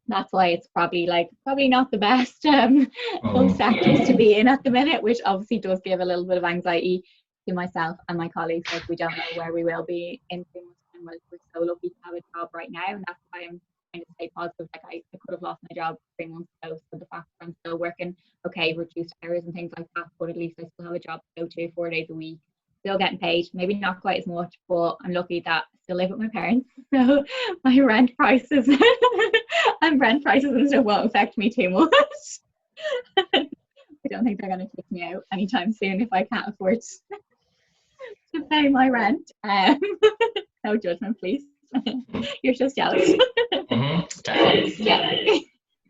Speaker 2: that's why it's probably not the best of sectors to be in at the minute, which obviously does give a little bit of anxiety to myself and my colleagues. Like, we don't know where we will be in 3 months' time. We're so lucky to have a job right now, and that's why I'm trying to stay positive. Like, I could have lost my job 3 months ago, so the fact that I'm still working, okay, reduced hours and things like that, but at least I still have a job to go to 4 days a week, still getting paid, maybe not quite as much, but I'm lucky that I still live with my parents, so my rent prices and rent prices and stuff won't affect me too much. I don't think they're going to kick me out anytime soon if I can't afford to pay my rent. No judgment, please. You're just jealous. Yeah,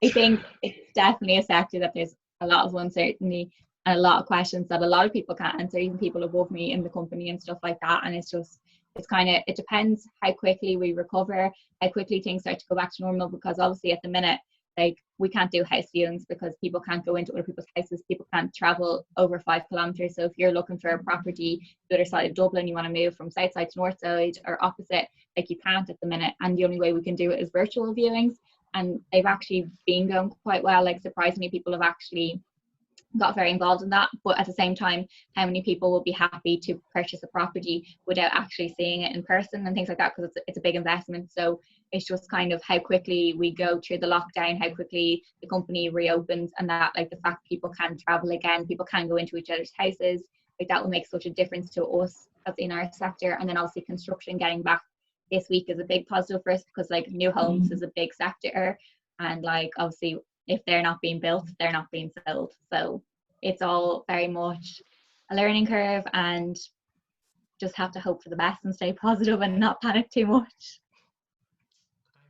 Speaker 2: I think it's definitely a sector that there's a lot of uncertainty and a lot of questions that a lot of people can't answer, even people above me in the company and stuff like that. And it depends how quickly we recover, how quickly things start to go back to normal, because obviously at the minute, like, we can't do house viewings because people can't go into other people's houses, people can't travel over 5 kilometers. So if you're looking for a property the other side of Dublin, you want to move from south side to north side or opposite, like, you can't at the minute, and the only way we can do it is virtual viewings. And they've actually been going quite well. Like, surprisingly, people have actually got very involved in that. But at the same time, how many people will be happy to purchase a property without actually seeing it in person and things like that, because it's a big investment. So it's just kind of how quickly we go through the lockdown, how quickly the company reopens, and that, like, the fact people can travel again, people can go into each other's houses, like, that will make such a difference to us as in our sector. And then obviously construction getting back this week is a big positive for us, because like new homes is a big sector, and like obviously if they're not being built, they're not being sold. So it's all very much a learning curve, and just have to hope for the best and stay positive and not panic too much.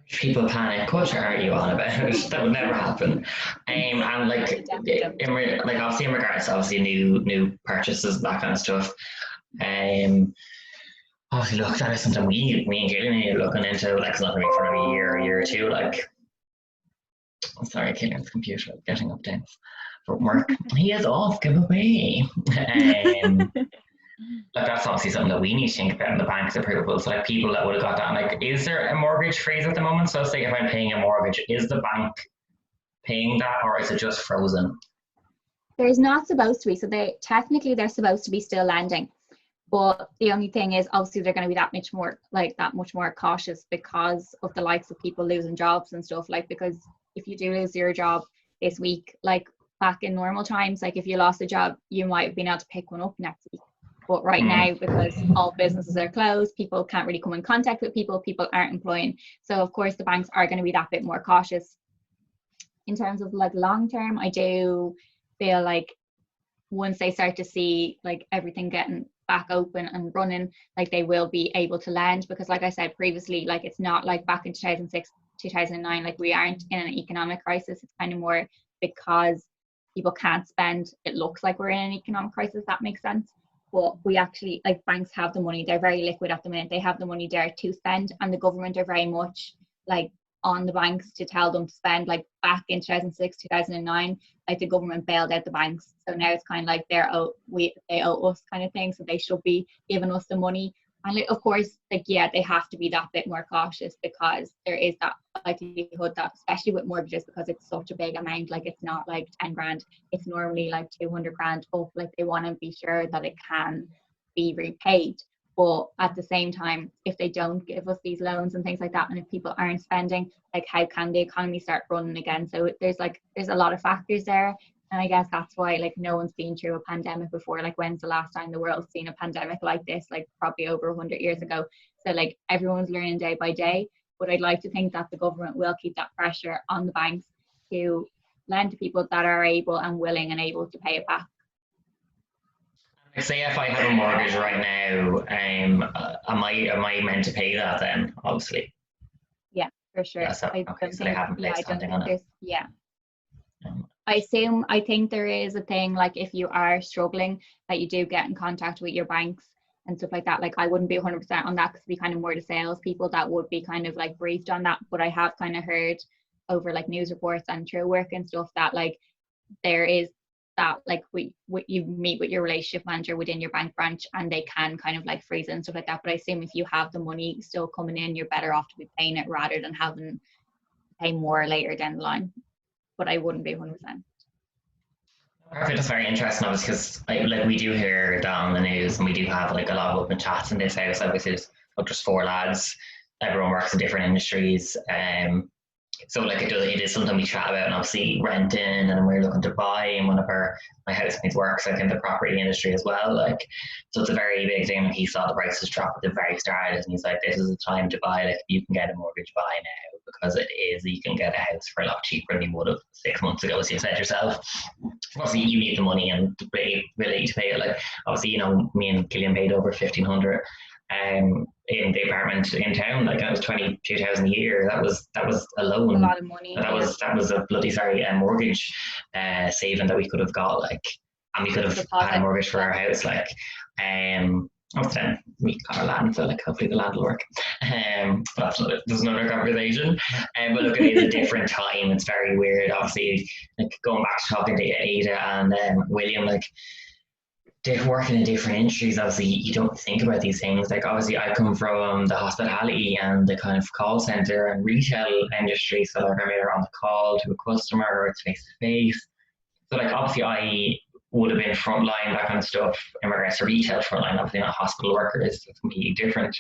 Speaker 1: People panic. What are you on about? That would never happen. And like, like obviously in regards to obviously new purchases, that kind of stuff. Obviously, look, that is something me and Gillian are looking into. Like, it's not going to be for a year or two. Like, sorry, Gillian's computer getting updates from work. He is off. Give away. Like, that's obviously something that we need to think about in the bank's approval. So like people that would have got that, like, is there a mortgage freeze at the moment? So say if I'm paying a mortgage, is the bank paying that, or is it just frozen?
Speaker 2: There's not supposed to be. So they're supposed to be still lending. But the only thing is obviously they're going to be that much more cautious because of the likes of people losing jobs and stuff. Like, because if you do lose your job this week, like back in normal times, like if you lost a job, you might have been able to pick one up next week. But right now, because all businesses are closed, people can't really come in contact with people aren't employing. So of course the banks are going to be that bit more cautious. In terms of like long term, I do feel like once they start to see like everything getting back open and running, like they will be able to lend, because like I said previously, like it's not like back in 2006, 2009, like we aren't in an economic crisis. It's kind of more because people can't spend, it looks like we're in an economic crisis. That makes sense. But we actually, like, banks have the money, they're very liquid at the minute, they have the money there to spend, and the government are very much like on the banks to tell them to spend. Like back in 2006, 2009, like the government bailed out the banks, so now it's kind of like they owe us kind of thing, so they should be giving us the money. And like, of course, like, yeah, they have to be that bit more cautious, because there is that likelihood that, especially with mortgages, because it's such a big amount, like it's not like 10 grand, it's normally like 200 grand up. Like they want to be sure that it can be repaid. But at the same time, if they don't give us these loans and things like that, and if people aren't spending, like how can the economy start running again? So there's a lot of factors there. And I guess that's why, like, no one's been through a pandemic before. Like, when's the last time the world's seen a pandemic like this? Like, probably over 100 years ago. So, like, everyone's learning day by day. But I'd like to think that the government will keep that pressure on the banks to lend to people that are able and willing and able to pay it back.
Speaker 1: Say if I have a mortgage right now, am I meant to pay that then? Obviously.
Speaker 2: Yeah, for sure.
Speaker 1: Yeah, so, okay, so they haven't placed something on it.
Speaker 2: Yeah. I think there is a thing, like if you are struggling, that you do get in contact with your banks and stuff like that. Like I wouldn't be 100% on that, because we kind of more the sales people that would be kind of like briefed on that. But I have kind of heard over like news reports and through work and stuff that like there is that, like you meet with your relationship manager within your bank branch and they can kind of like freeze it and stuff like that. But I assume if you have the money still coming in, you're better off to be paying it rather than having to pay more later down the line. But I wouldn't be 100%.
Speaker 1: Perfect. That's very interesting, obviously, because like we do hear that on the news, and we do have like a lot of open chats in this house. Obviously, there's just four lads. Everyone works in different industries. So like it is something we chat about, and obviously renting, and we're looking to buy, and one of my housemates works like in the property industry as well. Like, so it's a very big thing. He saw the prices drop at the very start, and he's like, "This is the time to buy. Like, you can get a mortgage buy now, because it is. You can get a house for a lot cheaper than you would have 6 months ago." As you said yourself, obviously you need the money and to pay it. Like, obviously, you know, me and Gillian paid over 1,500. In the apartment in town, like, that was 22,000 a year. That was alone.
Speaker 2: A lot of money.
Speaker 1: That was a bloody mortgage saving that we could have got, like, and we could have had a mortgage for our house, like. Obviously then we got our land, so like hopefully the land will work. But there's another conversation. But look, it is a different time. It's very weird. Obviously, like going back to talking to Ada and William, like, they work in different industries. Obviously, you don't think about these things. Like, obviously, I come from the hospitality and the kind of call center and retail industry. So like, I'm either on the call to a customer or it's face to face. So like, obviously, I would have been frontline, that kind of stuff, in regards to retail frontline. Obviously, not hospital workers. It's completely different.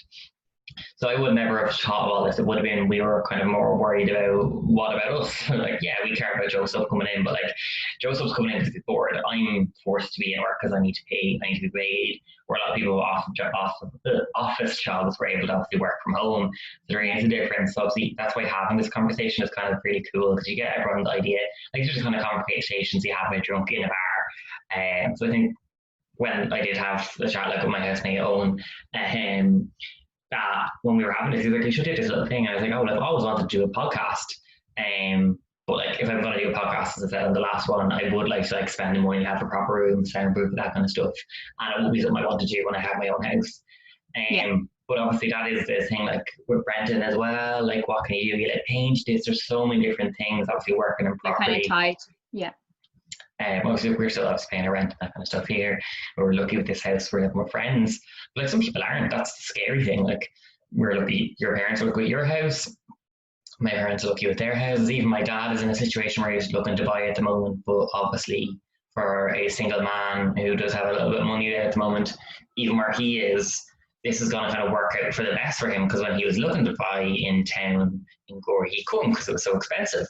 Speaker 1: So I would never have thought of all this. It would have been, we were kind of more worried about what about us? Like, yeah, we care about Joseph coming in, but like Joseph's coming in because he's bored. I'm forced to be in work because I need to pay, I need to be paid. Where a lot of people office jobs were able to obviously work from home. So there is a difference. So obviously that's why having this conversation is kind of really cool because you get everyone's idea. Like there's just kind of conversations you have with drunk in a bar. So I think when I did have the chat like with my housemate Owen, that when we were having this, he was like, "You should do this little thing." And I was like, "Oh, I've always wanted to do a podcast." But like, if I'm going to do a podcast, as I said on the last one, I would like to like spend the money, have a proper room, soundproof, that kind of stuff. And it would be something I want to do when I have my own house.
Speaker 2: Yeah.
Speaker 1: But obviously, that is the thing. Like with renting as well, like what can you do? You like paint this. There's so many different things. Obviously, working in
Speaker 2: You're kind of
Speaker 1: property.
Speaker 2: tied. Yeah.
Speaker 1: Obviously, we're still obviously paying a rent and that kind of stuff here. We're lucky with this house. We're living with friends. But like some people aren't. That's the scary thing. Like we're lucky. Your parents are lucky with your house. My parents are lucky with their houses. Even my dad is in a situation where he's looking to buy at the moment. But obviously, for a single man who does have a little bit of money there at the moment, even where he is, this is going to kind of work out for the best for him because when he was looking to buy in town in Gore, he couldn't because it was so expensive.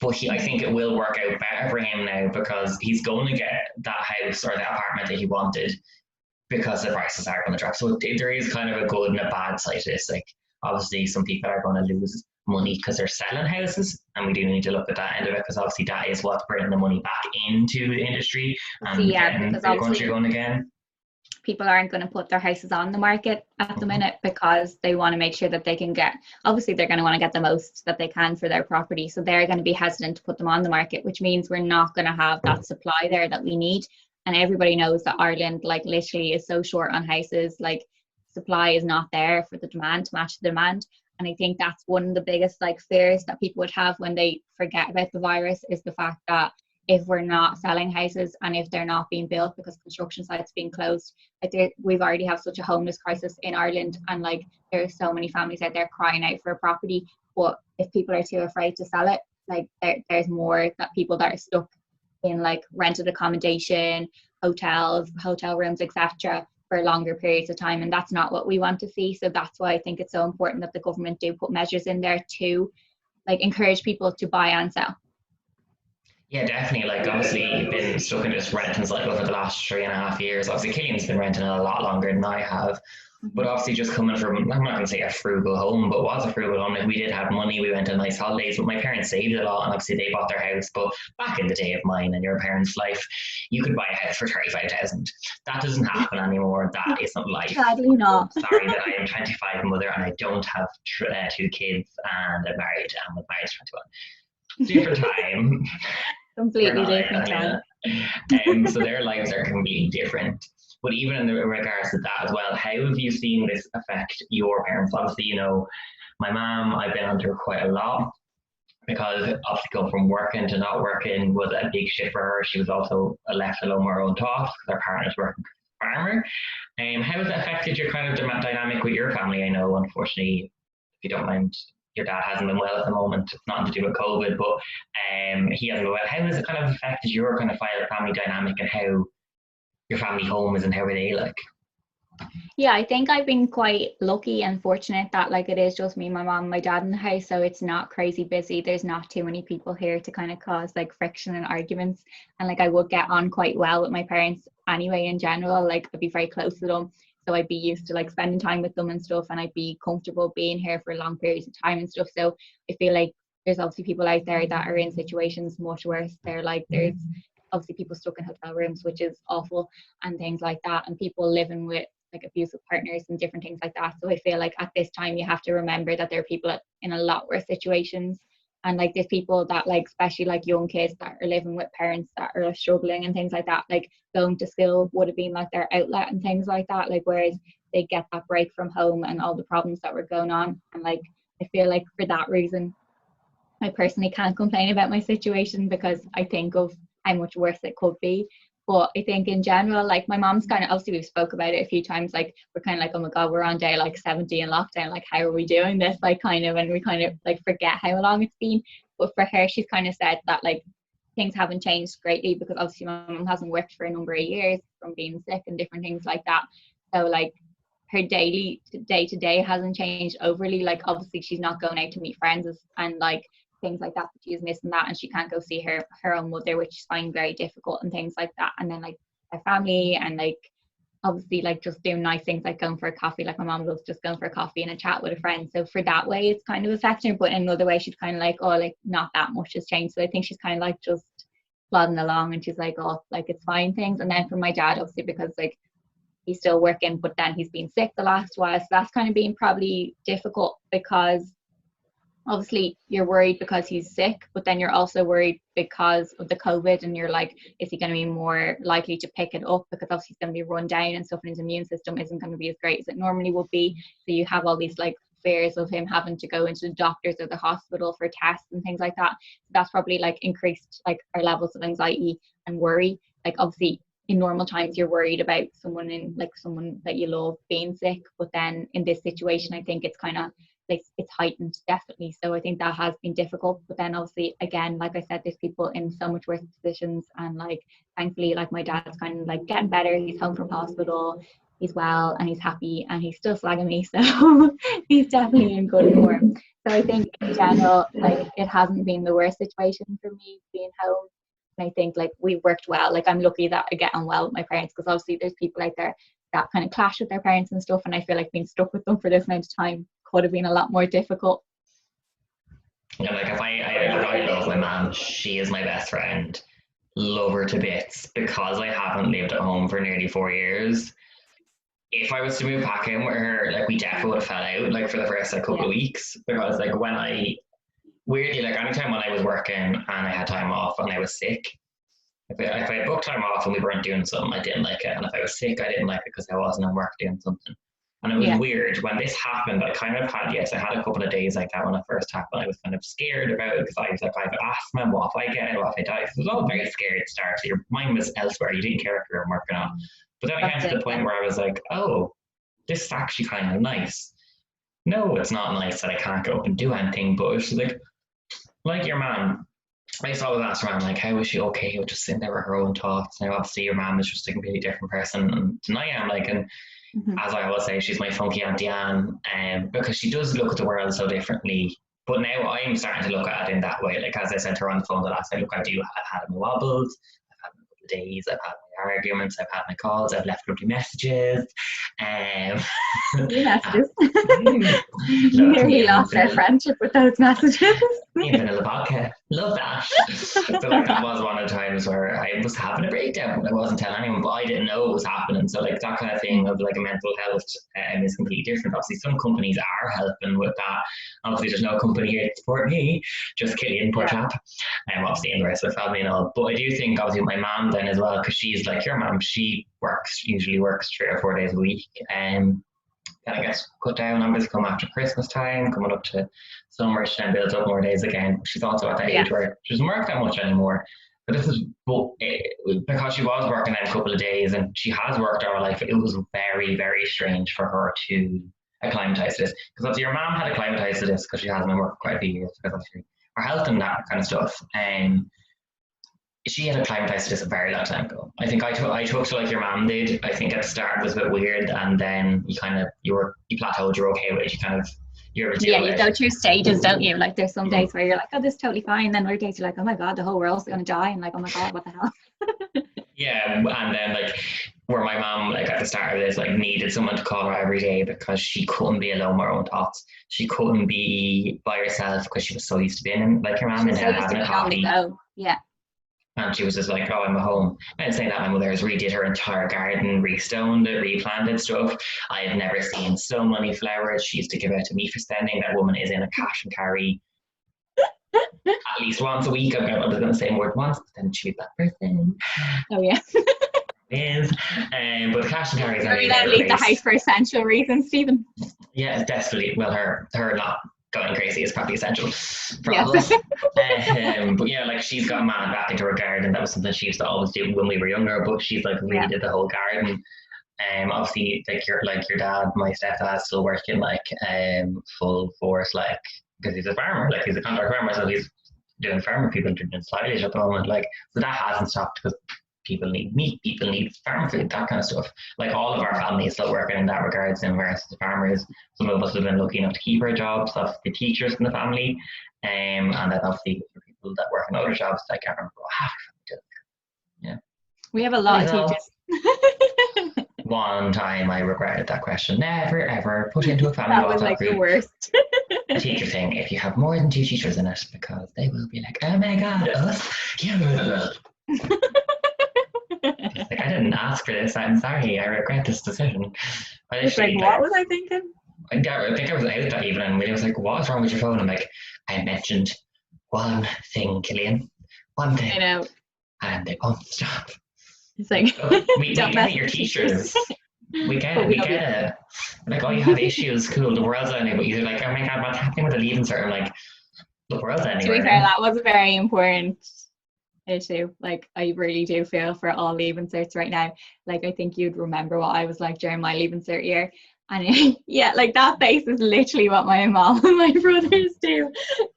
Speaker 1: But I think it will work out better for him now because he's going to get that house or that apartment that he wanted because the prices are going to drop. So there is kind of a good and a bad side to this. Like, obviously, some people are going to lose money because they're selling houses, and we do need to look at that end of it because obviously that is what's bringing the money back into the industry and getting
Speaker 2: because
Speaker 1: the country going again.
Speaker 2: People aren't going to put their houses on the market at the minute because they want to make sure that they can get, obviously they're going to want to get the most that they can for their property, so they're going to be hesitant to put them on the market, which means we're not going to have that supply there that we need. And everybody knows that Ireland like literally is so short on houses, like supply is not there for the demand to match the demand. And I think that's one of the biggest like fears that people would have when they forget about the virus, is the fact that if we're not selling houses and if they're not being built because construction sites being closed, like we've already have such a homeless crisis in Ireland, and like there are so many families out there crying out for a property. But if people are too afraid to sell it, like there's more that people that are stuck in like rented accommodation, hotels, hotel rooms, etc., for longer periods of time, and that's not what we want to see. So that's why I think it's so important that the government do put measures in there to like encourage people to buy and sell.
Speaker 1: Yeah, definitely. Like, obviously, you've been stuck in this renting cycle for the last 3.5 years. Obviously, Killian's been renting a lot longer than I have. But obviously, just coming from, I'm not going to say a frugal home, but was a frugal home. Like, we did have money, we went on nice holidays, but my parents saved a lot, and obviously, they bought their house. But back in the day of mine and your parents' life, you could buy a house for 35,000. That doesn't happen anymore. That isn't life.
Speaker 2: Sadly not.
Speaker 1: Sorry that I am 25 mother and I don't have 2 kids and I'm married and was married 21. Different time.
Speaker 2: Completely different time.
Speaker 1: So their lives are completely different. But even in regards to that as well, how have you seen this affect your parents? Obviously, you know, my mom, I've been under quite a lot because obviously going from working to not working was a big shift for her. She was also left alone with her own thoughts because her partner's working farmer. How has it affected your kind of dynamic with your family? I know, unfortunately, if you don't mind, your dad hasn't been well at the moment. It's nothing to do with COVID, but he hasn't been well. How has it kind of affected your kind of family dynamic and how your family home is and how are they like?
Speaker 2: Yeah, I think I've been quite lucky and fortunate that like it is just me, my mom, my dad in the house, so it's not crazy busy. There's not too many people here to kind of cause like friction and arguments, and like I would get on quite well with my parents anyway in general. Like I'd be very close to them, so I'd be used to like spending time with them and stuff, and I'd be comfortable being here for long periods of time and stuff. So I feel like there's obviously people out there that are in situations much worse. There's obviously people stuck in hotel rooms, which is awful, and things like that, and people living with like abusive partners and different things like that. So I feel like at this time you have to remember that there are people in a lot worse situations, and like there's people that like, especially like young kids that are living with parents that are struggling and things like that, like going to school would have been like their outlet and things like that, like whereas they get that break from home and all the problems that were going on. And like I feel like for that reason I personally can't complain about my situation because I think of how much worse it could be. But I think in general, like my mom's kind of, obviously we've spoke about it a few times, like we're kind of like, oh my God, we're on day like 70 in lockdown, like how are we doing this? Like kind of, and we kind of like forget how long it's been. But for her, she's kind of said that like things haven't changed greatly because obviously my mom hasn't worked for a number of years from being sick and different things like that. So like her daily day to day hasn't changed overly. Like obviously she's not going out to meet friends and like things like that, but she's missing that, and she can't go see her own mother, which is finding very difficult and things like that. And then like her family, and like obviously like just doing nice things like going for a coffee. Like my mom loves just going for a coffee and a chat with a friend. So for that way it's kind of affecting her, but in another way she's kind of like, oh, like not that much has changed. So I think she's kind of like just plodding along, and she's like, oh, like it's fine things. And then for my dad, obviously, because like he's still working, but then he's been sick the last while, so that's kind of been probably difficult, because obviously you're worried because he's sick, but then you're also worried because of the COVID, and you're like, is he going to be more likely to pick it up, because obviously he's going to be run down and stuff, and his immune system isn't going to be as great as it normally would be. So you have all these like fears of him having to go into the doctors or the hospital for tests and things like that. So that's probably like increased like our levels of anxiety and worry. Like obviously in normal times you're worried about someone that you love being sick, but then in this situation I think it's kind of like it's heightened, definitely. So I think that has been difficult. But then obviously again, like I said, there's people in so much worse positions, and like thankfully like my dad's kind of like getting better. He's home from hospital, he's well, and he's happy, and he's still slagging me, so he's definitely in good form. So I think in general, like it hasn't been the worst situation for me being home. And I think like we worked well. Like I'm lucky that I get on well with my parents, because obviously there's people out there that kind of clash with their parents and stuff, and I feel like being stuck with them for this amount of time could have been a lot more difficult.
Speaker 1: Yeah, like if I love my mom, she is my best friend, love her to bits. Because I haven't lived at home for nearly 4 years, if I was to move back in with her, like we definitely would have fell out like for the first like couple of weeks, because like when I weirdly, like anytime when I was working and I had time off and I was sick, if I had booked time off and we weren't doing something, I didn't like it. And if I was sick, I didn't like it because I wasn't at work doing something. And it was weird when this happened. I kind of had, yes, I had a couple of days like that when it first happened. I was kind of scared about it, because I was like, I have asthma, what if I get it, what if I die? So it was all very scary to start. So your mind was elsewhere. You didn't care if you were working on. But then I came to the point where I was like, oh, this is actually kind of nice. No, it's not nice that I can't go up and do anything, but it's like your mom. I used to always ask her mom, like, how was she okay? Or just sitting there with her own thoughts. Now, obviously, your mom is just a completely different person than I am. Like, and as I always say, she's my funky Auntie Anne, because she does look at the world so differently. But now I'm starting to look at it in that way. Like, as I said to her on the phone the last night, look, I've had my wobbles, I've had my couple of days, I've had my arguments, I've had my calls, I've left lovely messages.
Speaker 2: Messages. You nearly lost our friendship with those messages.
Speaker 1: Vanilla vodka, love that. So like that was one of the times where I was having a breakdown. I wasn't telling anyone, but I didn't know it was happening. So like that kind of thing of like a mental health is completely different. Obviously, some companies are helping with that. Obviously, there's no company here to support me, just Killian, poor chap. Obviously, and the rest of the family and all. But I do think obviously my mom then as well, because she's like your mom. She usually works 3 or 4 days a week, then I guess cut down numbers come after Christmas time, coming up to summer, she then builds up more days again. She's also at that age where she doesn't work that much anymore. But this is because she was working then a couple of days, and she has worked all her life. It was very, very strange for her to acclimatise to this, because obviously your mom had acclimatised to this because she has been working quite a few years because of her health and that kind of stuff. She had acclimatized to this a very long time ago. I think I took to like your mom did. I think at the start it was a bit weird, and then you plateaued, you're okay with it. You
Speaker 2: go through stages, don't you? Like there's some days where you're like, oh, this is totally fine. Then other days you're like, oh my god, the whole world's gonna die, and like, oh my god, what the hell?
Speaker 1: Yeah, and then like where my mom like at the start of this like needed someone to call her every day because she couldn't be alone with her own thoughts. She couldn't be by herself because she was so used to being in like your mom and having a coffee.
Speaker 2: Yeah.
Speaker 1: And she was just like, oh, I'm at home. And saying that, my mother has redid her entire garden, restoned it, replanted stuff. I have never seen so many flowers. She used to give out to me for spending. That woman is in a cash and carry at least once a week. I was going to say more than once, but then she'd be that person.
Speaker 2: Oh, yeah.
Speaker 1: Is. But the cash and carry is
Speaker 2: only leave the house for essential reasons, Stephen.
Speaker 1: Yeah, desperately. Well, her not going crazy is probably essential for all of us. But yeah, like she's got mad back into her garden. That was something she used to always do when we were younger, but she's like redid the whole garden. Obviously like your dad, my stepdad's still working like full force, like because he's a farmer, like he's a contract farmer, so he's doing farmer people doing silage at the moment, like so that hasn't stopped because people need meat, people need farm food, that kind of stuff. Like all of our families still working in that regards in regards to farmers. Some of us have been lucky enough to keep our jobs, that's the teachers in the family. And then obviously for people that work in other jobs, I can't remember what half our family did. Yeah.
Speaker 2: We have a lot of teachers.
Speaker 1: One time I regretted that question. Never ever put into a family
Speaker 2: That was
Speaker 1: WhatsApp
Speaker 2: like
Speaker 1: group
Speaker 2: the worst.
Speaker 1: a teacher thing if you have more than 2 teachers in it, because they will be like, oh my god, us? Yeah. Like, I didn't ask for this. I'm sorry. I regret this decision. But
Speaker 2: It's like, what was I thinking?
Speaker 1: I think I was out that evening, and William was like, "What's wrong with your phone?" I'm like, "I mentioned one thing, Killian. One thing."
Speaker 2: I know.
Speaker 1: And they won't stop.
Speaker 2: It's like,
Speaker 1: we get it, your teachers. We get it. Like, oh, you have issues, cool, the world's ending. But you're like, oh my god, what's happening with the leaving cert? I'm like, the world's ending.
Speaker 2: To be fair, that was a very important issue. Like, I really do feel for all leaving certs right now. Like, I think you'd remember what I was like during my leaving cert year. And yeah, like that face is literally what my mom and my brothers do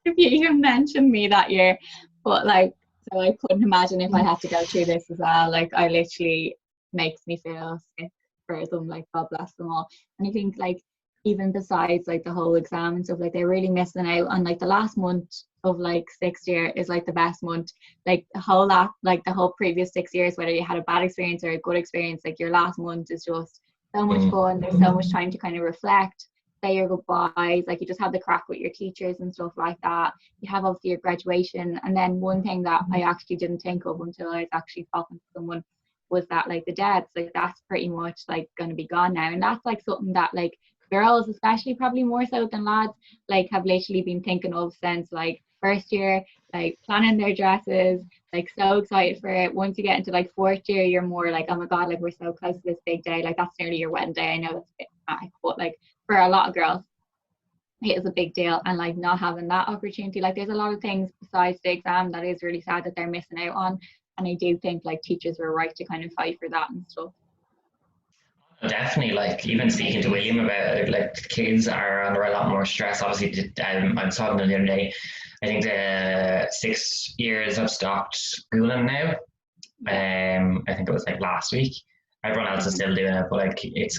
Speaker 2: if you even mention me that year. But like, so I couldn't imagine if I had to go through this as well. Like, I literally makes me feel sick for them, like God bless them all. And I think like even besides like the whole exam and stuff, like they're really missing out on like the last month of like 6th year is like the best month. Like the whole like the whole previous 6 years, whether you had a bad experience or a good experience, like your last month is just so much fun. There's so much time to kind of reflect, say your goodbyes, like you just have the crack with your teachers and stuff like that. You have obviously your graduation, and then one thing that I actually didn't think of until I was actually talking to someone was that like the dads, like that's pretty much like going to be gone now, and that's like something that like girls especially, probably more so than lads, like have literally been thinking of since like first year, like planning their dresses, like so excited for it. Once you get into like 4th year, you're more like, oh my god, like we're so close to this big day, like that's nearly your wedding day. I know it's a bit dramatic, but like for a lot of girls it is a big deal, and like not having that opportunity, like there's a lot of things besides the exam that is really sad that they're missing out on. And I do think like teachers were right to kind of fight for that and stuff.
Speaker 1: Definitely, like even speaking to William about it, like kids are under a lot more stress. Obviously, I was talking to him the other day. I think the 6 years have stopped schooling now. I think it was like last week. Everyone else is still doing it, but like it's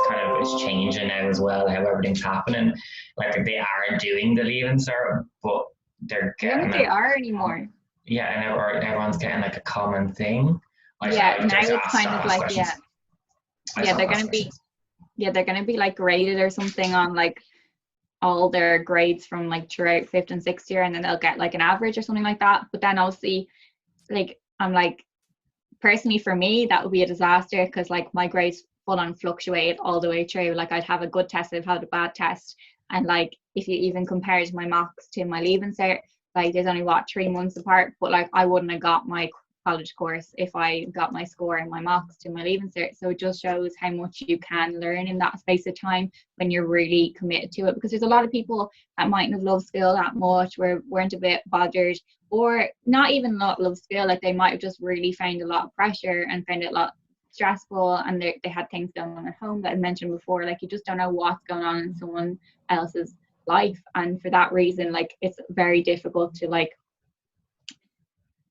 Speaker 1: changing now as well. How everything's happening. Like they are doing the leaving cert, but they're getting.
Speaker 2: I don't think they are anymore.
Speaker 1: Yeah, and everyone's getting like a common thing.
Speaker 2: Yeah, now it's kind of like questions. They're gonna be like graded or something on like all their grades from like throughout 5th and 6th year, and then they'll get like an average or something like that. But then obviously, like I'm like, personally for me that would be a disaster, because like my grades full on fluctuate all the way through. Like I'd have a good test, I'd have a bad test, and like if you even compare my mocks to my leaving cert, like there's only 3 months apart, but like I wouldn't have got my college course if I got my score in my mocks to my leaving cert. So it just shows how much you can learn in that space of time when you're really committed to it, because there's a lot of people that mightn't have loved school that much, weren't a bit bothered, or not even not love school, like they might have just really found a lot of pressure and found it a lot stressful, and they had things going on at home that I mentioned before. Like you just don't know what's going on in someone else's life, and for that reason like it's very difficult to like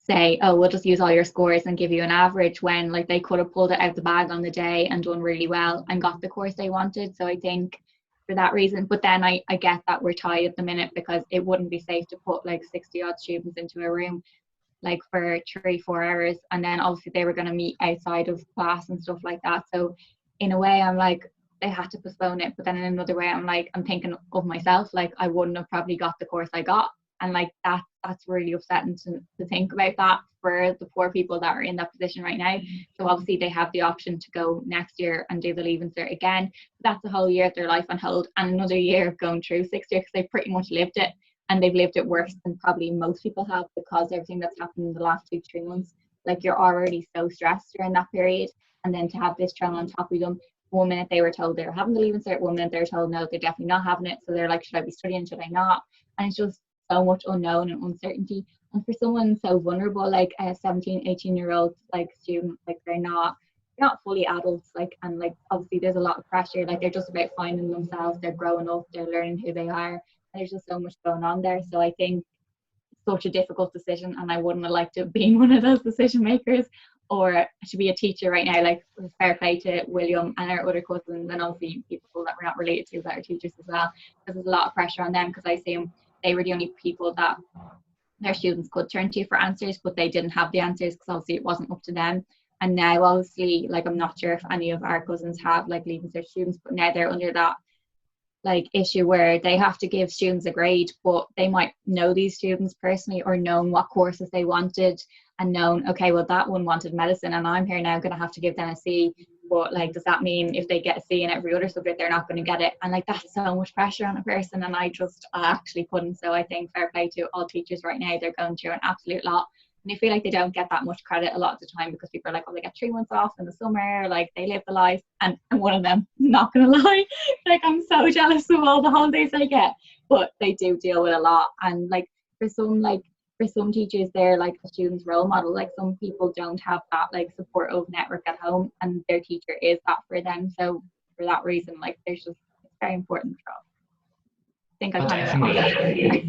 Speaker 2: say, oh, we'll just use all your scores and give you an average, when like they could have pulled it out the bag on the day and done really well and got the course they wanted. So I think for that reason, but then I get that we're tied at the minute, because it wouldn't be safe to put like 60 odd students into a room like for 3-4 hours, and then obviously they were going to meet outside of class and stuff like that. So in a way I'm like, they had to postpone it, but then in another way I'm like, I'm thinking of myself, like I wouldn't have probably got the course I got, and like that's really upsetting to think about that for the poor people that are in that position right now. So obviously they have the option to go next year and do the leaving cert again, but that's a whole year of their life on hold, and another year of going through 6th year, because they pretty much lived it, and they've lived it worse than probably most people have, because everything that's happened in the last 2-3 months, like you're already so stressed during that period, and then to have this thrown on top of them. 1 minute they were told they were having the leaving cert, 1 minute they were told no, they're definitely not having it. So they're like, should I be studying, should I not? And it's just so much unknown and uncertainty. And for someone so vulnerable, like a 17-18-year-old like student, like they're not fully adults, like, and like obviously there's a lot of pressure, like they're just about finding themselves, they're growing up, they're learning who they are, and there's just so much going on there. So I think it's such a difficult decision, and I wouldn't have liked to have been one of those decision makers or to be a teacher right now, like fair play to William and our other cousins, and obviously people that we're not related to that are teachers as well, because there's a lot of pressure on them, because I assume they were the only people that their students could turn to for answers, but they didn't have the answers because obviously it wasn't up to them. And now obviously, like, I'm not sure if any of our cousins have like leaving cert students, but now they're under that like issue where they have to give students a grade, but they might know these students personally or known what courses they wanted and known, okay, well that one wanted medicine and I'm here now going to have to give them a C, but like does that mean if they get a C in every other subject they're not going to get it? And like that's so much pressure on a person, and I actually couldn't. So I think fair play to all teachers right now, they're going through an absolute lot. And I feel like they don't get that much credit a lot of the time, because people are like, oh, they get 3 months off in the summer, like they live the life. And I'm one of them, not gonna lie, like I'm so jealous of all the holidays they get, but they do deal with a lot. And like for some teachers, they're like a student's role model. Like some people don't have that like supportive network at home, and their teacher is that for them. So for that reason, like it's very important for us. I think I kind of went on that.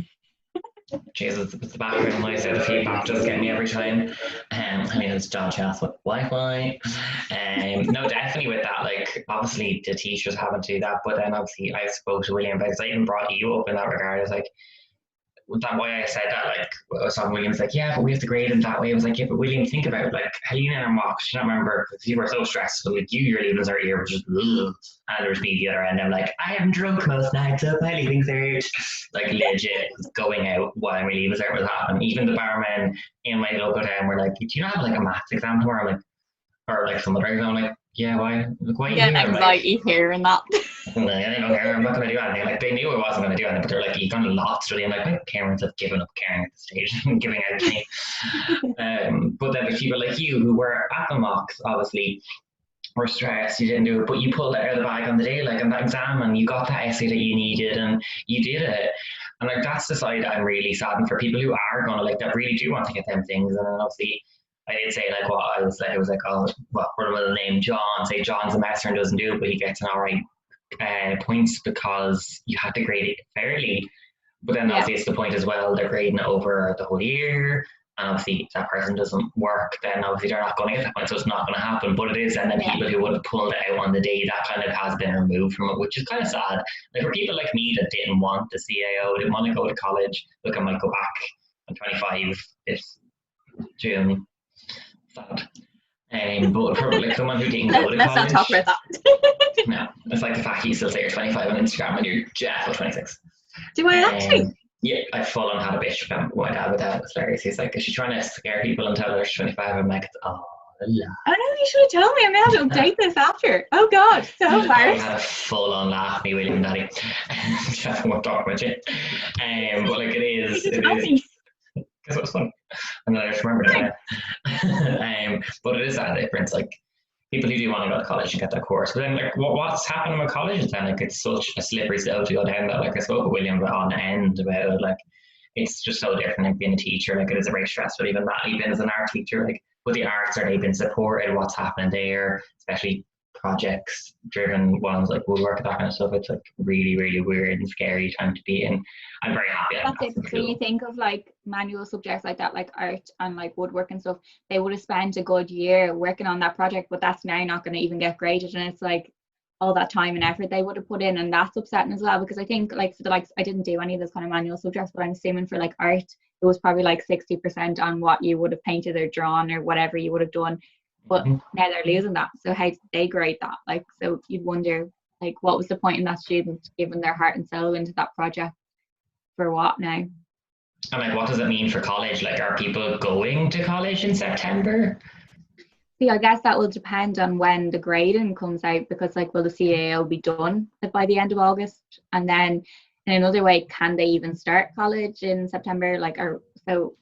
Speaker 1: Jesus, it's the background noise there. The feedback does get me every time. I mean, it's John Chas with Wi-Fi. No, definitely with that. Like, obviously, the teachers having to do that, but then obviously, I spoke to William because I even brought you up in that regard. I was like, that why I said that, like, I was talking William's like, yeah, but we have to grade them that way. I was like, yeah, but William, think about it, like, Helena and mocks, you don't remember, because you were so stressed, so like, your leavers are here, which is, ugh. And there's me the other end, I'm like, I am drunk most nights, so my leavings are like, legit, going out while my leavers are was happening. Even the barmen in my local town were like, do you not have like a maths exam tomorrow? I'm like, or like some other exam, I'm like, yeah, why? Like, why are you
Speaker 2: Yeah,
Speaker 1: here?
Speaker 2: anxiety
Speaker 1: Like,
Speaker 2: here and that.
Speaker 1: I don't care, I'm not going to do anything. Like, they knew I wasn't going to do anything, but they're like, you've done a lot studying. I'm like, my parents have given up caring at the stage and giving out to me. But then the people like you who were at the mocks, obviously, were stressed, you didn't do it, but you pulled it out of the bag on the day, like on that exam, and you got that essay that you needed and you did it. And like, that's the side I'm really saddened for people who are going to, like, that really do want to get them things. And then obviously, I did say like what I was like, it was like, oh, well, what was the name? John, say John's a master and doesn't do it, but he gets an alright points because you have to grade it fairly. But then obviously it's the point as well, they're grading it over the whole year. And obviously if that person doesn't work, then obviously they're not going to get that point, so it's not going to happen. But it is, and then people who would have pulled it out on the day, that kind of has been removed from it, which is kind of sad. Like for people like me that didn't want the CAO, didn't want to go to college, look, I might go back. I'm 25 this June. Sad. But for like someone who didn't go to
Speaker 2: let's
Speaker 1: college,
Speaker 2: not talk about that.
Speaker 1: no, it's like the fact you still say you're 25 on Instagram and you're Jeff or 26.
Speaker 2: Do I actually?
Speaker 1: Yeah, I full on had a bitch from my dad with that. It's hilarious. He's like, is she trying to scare people and tell her she's 25? I'm like, oh, la.
Speaker 2: Oh no, you should have told me. I'm going to update this after. Oh God, so embarrassed.
Speaker 1: I had a full on laugh, me, William, Daddy. Jeff won't talk about it. But like it is. Because it was fun. And then I just remembered it. But it is that difference. Like people who do want to go to college and get that course. But then like what's happening with colleges then? Like it's such a slippery slope to go down that. Like I spoke with William on end about it. Like it's just so different like being a teacher. Like it is a very stressful, even that even as an art teacher, like with the arts, are they been supported? What's happening there? Especially projects driven ones like woodwork, that kind of stuff. It's like really, really weird and scary time to be in. I'm very happy.
Speaker 2: That's it. When you think of like manual subjects like that, like art and like woodwork and stuff, they would have spent a good year working on that project, but that's now not going to even get graded. And it's like all that time and effort they would have put in, and that's upsetting as well, because I think like for the likes, I didn't do any of those kind of manual subjects, but I'm assuming for like art, it was probably like 60% on what you would have painted or drawn or whatever you would have done. But now they're losing that. So how do they grade that? Like, so you'd wonder, like, what was the point in that student giving their heart and soul into that project for what now?
Speaker 1: And like, what does it mean for college? Like, are people going to college in September?
Speaker 2: See, I guess that will depend on when the grading comes out, because like, will the CAO be done by the end of August? And then in another way, can they even start college in September? Like, so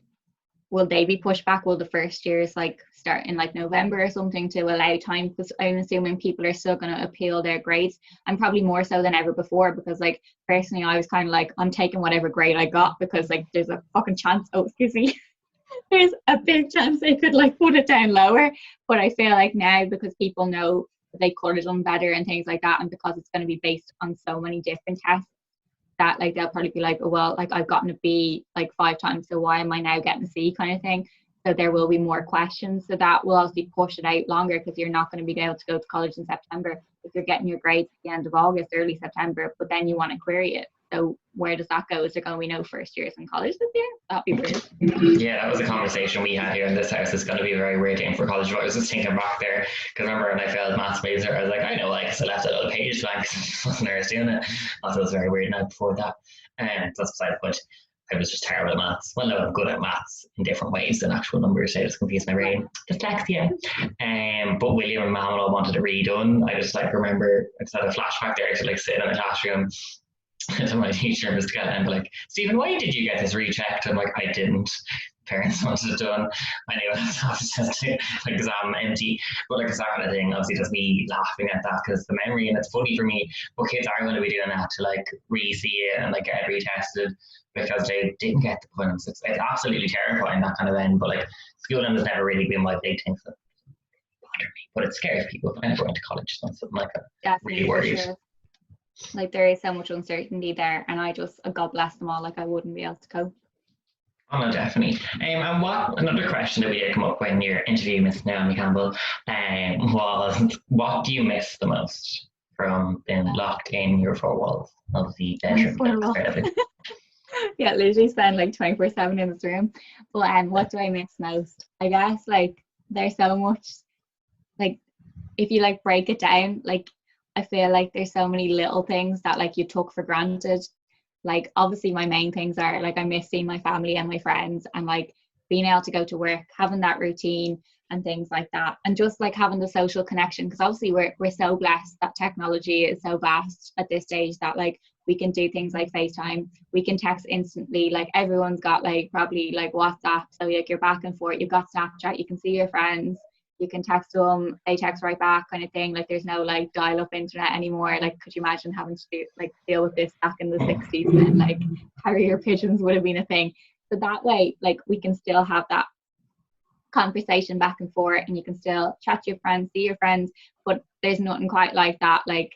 Speaker 2: will they be pushed back? Will the first years like start in like November or something to allow time? Because I'm assuming people are still going to appeal their grades, and probably more so than ever before, because like personally I was kind of like, I'm taking whatever grade I got, because like there's a fucking chance, oh excuse me, there's a big chance they could like put it down lower. But I feel like now, because people know they could have done better and things like that, and because it's going to be based on so many different tests, that like they'll probably be like, oh well, like I've gotten a B like 5 times, so why am I now getting a C kind of thing. So there will be more questions. So that will obviously push it out longer, because you're not going to be able to go to college in September if you're getting your grades at the end of August, early September, but then you want to query it. So where does that go? Is there going to be no first years in college this year? That'd be weird.
Speaker 1: Yeah, that was a conversation we had here in this house. It's going to be a very weird game for college. But I was just thinking back there, because remember when I failed maths major, I was like, I know, like, so I left a little page blank. Wasn't there doing it? Also, it was very weird now before that. That's beside the point. I was just terrible at maths. Well, no, I'm good at maths in different ways than actual numbers. I just confused my brain. Dyslexia. But William and Mom all wanted it redone. I just like remember, I just had a flashback there to like sit in the classroom. So my teacher was together and be like, Stephen, why did you get this rechecked? I'm like, I didn't. Parents wanted it done. I knew it was just like exam empty, but like it's that kind of thing. Obviously, just me laughing at that because the memory, and it's funny for me. But kids are going to be doing that to like re-see it and like get retested because they didn't get the points. It's absolutely terrifying, that kind of end. But like schooling has never really been my big thing, so it doesn't bother me. But it scares people. If I ever went to college, so something like that.
Speaker 2: Definitely,
Speaker 1: really worried.
Speaker 2: sure. Like there is so much uncertainty there, and I just, God bless them all, like I wouldn't be able to cope.
Speaker 1: Oh, no, definitely. And what another question that we did come up when you're interviewing Miss Naomi Campbell was, what do you miss the most from being locked in your four walls of the bedroom?
Speaker 2: Yeah, literally spend like 24/7 in this room. But what do I miss most? I guess like there's so much, like if you like break it down, like I feel like there's so many little things that like you took for granted. Like obviously my main things are like I miss seeing my family and my friends, and like being able to go to work, having that routine and things like that, and just like having the social connection, because obviously we're so blessed that technology is so vast at this stage that like we can do things like FaceTime, we can text instantly, like everyone's got like probably like WhatsApp, so like you're back and forth, you've got Snapchat, you can see your friends, you can text them, they text right back kind of thing. Like there's no like dial-up internet anymore. Like could you imagine having to do, like deal with this back in the 60s when like carrier pigeons would have been a thing? So that way like we can still have that conversation back and forth, and you can still chat to your friends, see your friends, but there's nothing quite like that like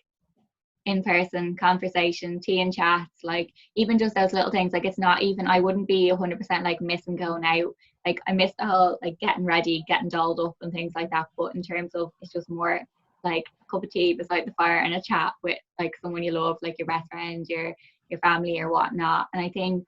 Speaker 2: in-person conversation, tea and chats, like even just those little things. Like it's not even, I wouldn't be 100% like missing going out. Like I miss the whole like getting ready, getting dolled up and things like that, but in terms of it's just more like a cup of tea beside the fire and a chat with like someone you love, like your best friend, your family or whatnot. And I think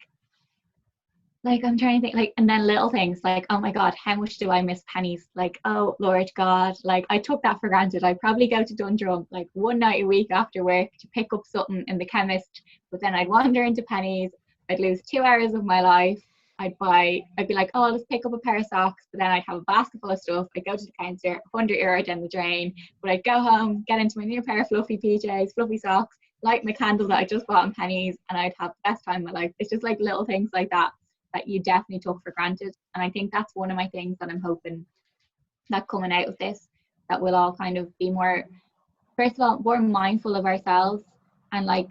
Speaker 2: like I'm trying to think, like, and then little things like, oh my God, how much do I miss pennies? Like, oh Lord God, like I took that for granted. I'd probably go to Dundrum like one night a week after work to pick up something in the chemist, but then I'd wander into pennies, I'd lose 2 hours of my life. I'd be like, oh, I'll just pick up a pair of socks, but then I'd have a basket full of stuff. I'd go to the counter, €100 down the drain, but I'd go home, get into my new pair of fluffy PJs, fluffy socks, light my candle that I just bought in pennies, and I'd have the best time of my life. It's just like little things like that you definitely took for granted. And I think that's one of my things that I'm hoping that coming out of this, that we'll all kind of be more, first of all, more mindful of ourselves and like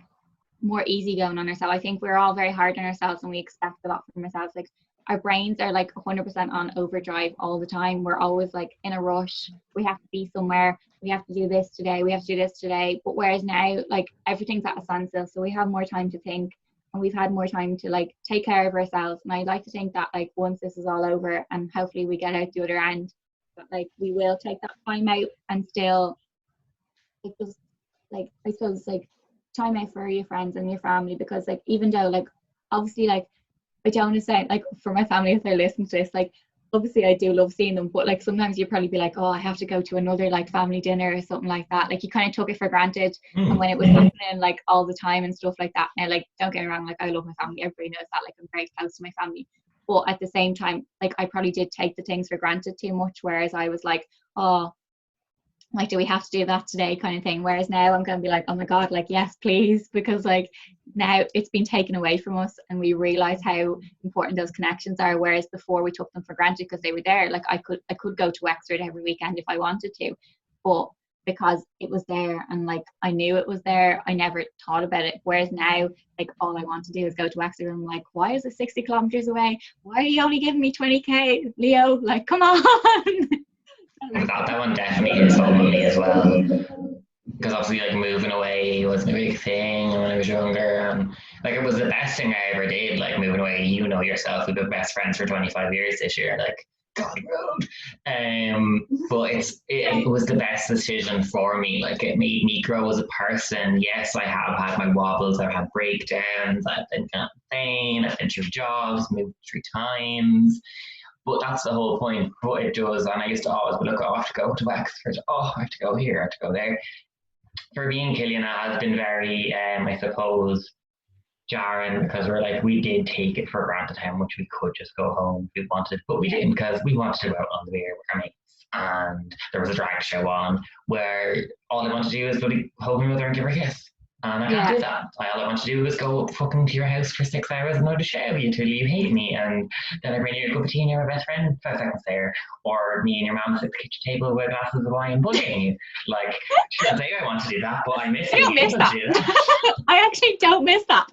Speaker 2: more easygoing on ourselves. I think we're all very hard on ourselves and we expect a lot from ourselves. Like our brains are like 100% on overdrive all the time. We're always like in a rush. We have to be somewhere. We have to do this today. We have to do this today. But whereas now, like everything's at a standstill. So we have more time to think, and we've had more time to like take care of ourselves. And I'd like to think that like once this is all over and hopefully we get out the other end, that like we will take that time out and still like just like I suppose like time out for your friends and your family, because like even though like obviously like I don't want to say like for my family if they're listening to this, like obviously I do love seeing them, but like sometimes you probably be like, oh, I have to go to another like family dinner or something like that. Like you kind of took it for granted. And when it was happening like all the time and stuff like that, now like don't get me wrong, like I love my family, everybody knows that, like I'm very close to my family, but at the same time like I probably did take the things for granted too much, whereas I was like, oh, like do we have to do that today kind of thing, whereas now I'm gonna be like, oh my God, like yes please, because like now it's been taken away from us and we realize how important those connections are, whereas before we took them for granted because they were there. Like I could go to Wexford every weekend if I wanted to, but because it was there and like I knew it was there, I never thought about it. Whereas now like all I want to do is go to Wexford, and I'm like, why is it 60 kilometers away? Why are you only giving me 20k, Leo? Like come on.
Speaker 1: That one definitely hits home on me as well, because obviously like moving away wasn't a big thing when I was younger, and like it was the best thing I ever did, like moving away. You know yourself, we've been best friends for 25 years this year, like go God, road. But it was the best decision for me. Like it made me grow as a person. Yes, I have had my wobbles. I've had breakdowns. I've been kind of insane. I've been through jobs, moved 3 times. But that's the whole point. But it does, and I used to always look, oh, I have to go to Wexford. Oh, I have to go here. I have to go there. For me and Killian, it has been very, I suppose, jarring because we did take it for granted how much we could just go home if we wanted, but we didn't because we wanted to go out on the beer with our mates. And there was a drag show on where all I wanted to do was bloody hold my mother and give her a kiss. And I can't do that. All I want to do is go fucking to your house for 6 hours and not to show you till you hate me. And then I bring you a cup of tea and you're my best friend 5 seconds there. Or me and your mum sit at the kitchen table with glasses of wine bullying you. Like, sure, I say I want to do that, but I miss
Speaker 2: I
Speaker 1: you.
Speaker 2: don't miss that. I actually don't miss that.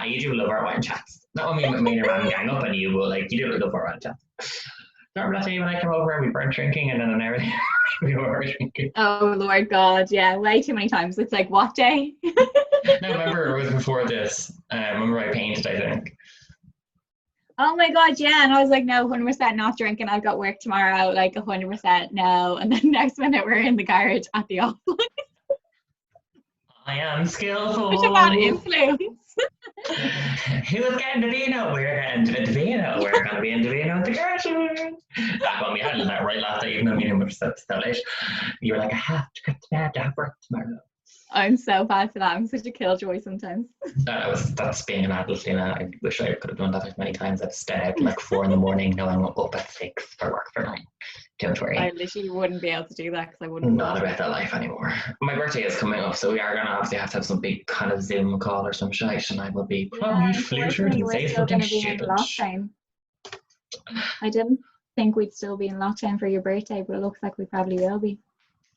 Speaker 1: You do love our wine chats. Not only me and your mum gang up on you, but like you do love our wine chats. Remember that day when I came over and we weren't drinking and then on everything we were drinking?
Speaker 2: Oh Lord God, yeah, way too many times. It's like, what day?
Speaker 1: No, remember it was before this. Remember I painted, I think.
Speaker 2: Oh my God, yeah. And I was like, no, 100% not drinking. I've got work tomorrow, like 100% no. And then next minute we're in the garage at the office.
Speaker 1: I am skillful.
Speaker 2: Such a bad influence.
Speaker 1: Who's getting the vino? We're getting the vino. We're going to be in the vino at the garage. That one we had that right last night, even though we were so late. You were like, I have to get to bed to have work tomorrow.
Speaker 2: I'm so bad for that. I'm such a killjoy sometimes.
Speaker 1: That's being an adult, you know. I wish I could have done that as many times. I've stayed out like 4 in the morning, knowing I'm up at 6 for work for 9. Don't worry.
Speaker 2: I literally wouldn't be able to do that because I wouldn't.
Speaker 1: Not about that life anymore. My birthday is coming up, so we are going to obviously have to have some big kind of Zoom call or some shite, and I will be probably fluted and say something stupid.
Speaker 2: I didn't think we'd still be in lockdown for your birthday, but it looks like we probably will be.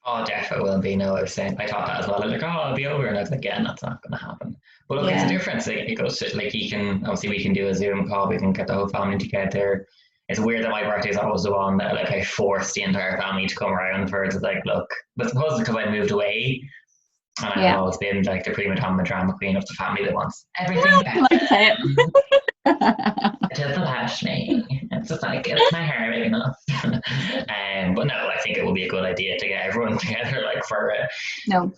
Speaker 1: Oh, definitely will be. No, I thought that as well. I was like, oh, I'll be over, and I was like, again, that's not going to happen. But look, it's a difference. It goes to like you can obviously we can do a Zoom call, we can get the whole family together. It's weird that my birthday is always the one that like I forced the entire family to come around for. It's like, look, but suppose because I moved away, and I've always been like the prima donna drama queen of the family that wants everything better. It doesn't touch me. It's just like it's my hair big enough. But no, I think it will be a good idea to get everyone together, like for
Speaker 2: no.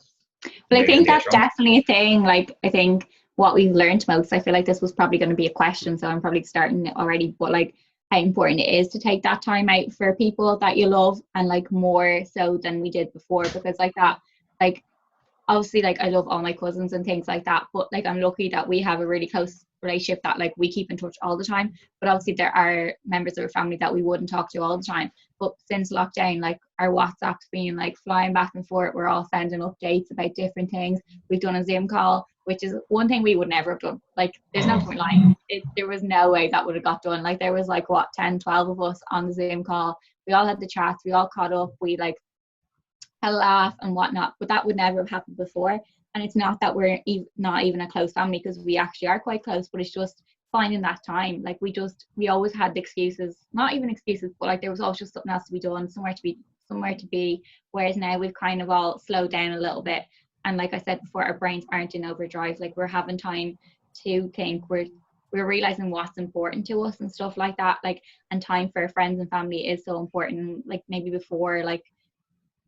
Speaker 2: But I think that's definitely a thing. Like I think what we've learned most. I feel like this was probably going to be a question, so I'm probably starting it already. But like how important it is to take that time out for people that you love, and like more so than we did before, because like that, like obviously like I love all my cousins and things like that, but like I'm lucky that we have a really close relationship that like we keep in touch all the time. But obviously there are members of our family that we wouldn't talk to all the time. But since lockdown, like our WhatsApp's been like flying back and forth. We're all sending updates about different things. We've done a Zoom call, which is one thing we would never have done. Like there's no point lying. There was no way that would have got done. Like there was like 10, 12 of us on the Zoom call. We all had the chats, we all caught up, we like had a laugh and whatnot, but that would never have happened before. And it's not that we're not even a close family, because we actually are quite close, but it's just finding that time. Like we always had the excuses, not even excuses, but like there was always just something else to be done, somewhere to be. Whereas now we've kind of all slowed down a little bit. And like I said before, our brains aren't in overdrive. Like we're having time to think, we're realizing what's important to us and stuff like that. Like, and time for friends and family is so important. Like maybe before, like,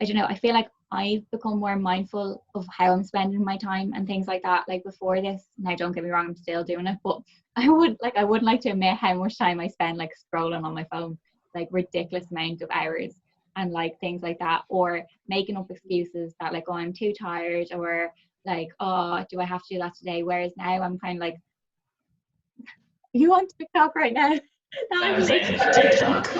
Speaker 2: I don't know, I feel like I've become more mindful of how I'm spending my time and things like that. Like before this, now don't get me wrong, I'm still doing it, but I wouldn't like to admit how much time I spend like scrolling on my phone, like ridiculous amount of hours and like things like that, or making up excuses that like, oh, I'm too tired, or like, oh, do I have to do that today? Whereas now I'm kind of like, you on TikTok right now? TikTok.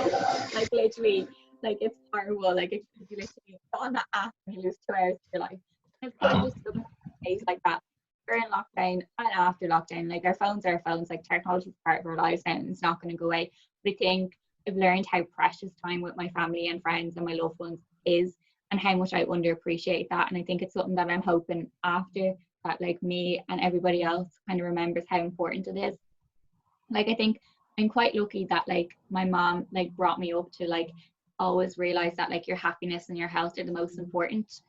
Speaker 2: Like literally, like it's horrible. Like if you literally go on that app and you lose 2 hours of your life. And it's kind of just days like that. We're in lockdown and after lockdown, like our phones are our phones. Like technology is part of our lives now, and it's not going to go away. But I think I've learned how precious time with my family and friends and my loved ones is, and how much I underappreciate that. And I think it's something that I'm hoping after that, like me and everybody else kind of remembers how important it is. Like I think I'm quite lucky that like my mom like brought me up to like always realize that like your happiness and your health are the most important.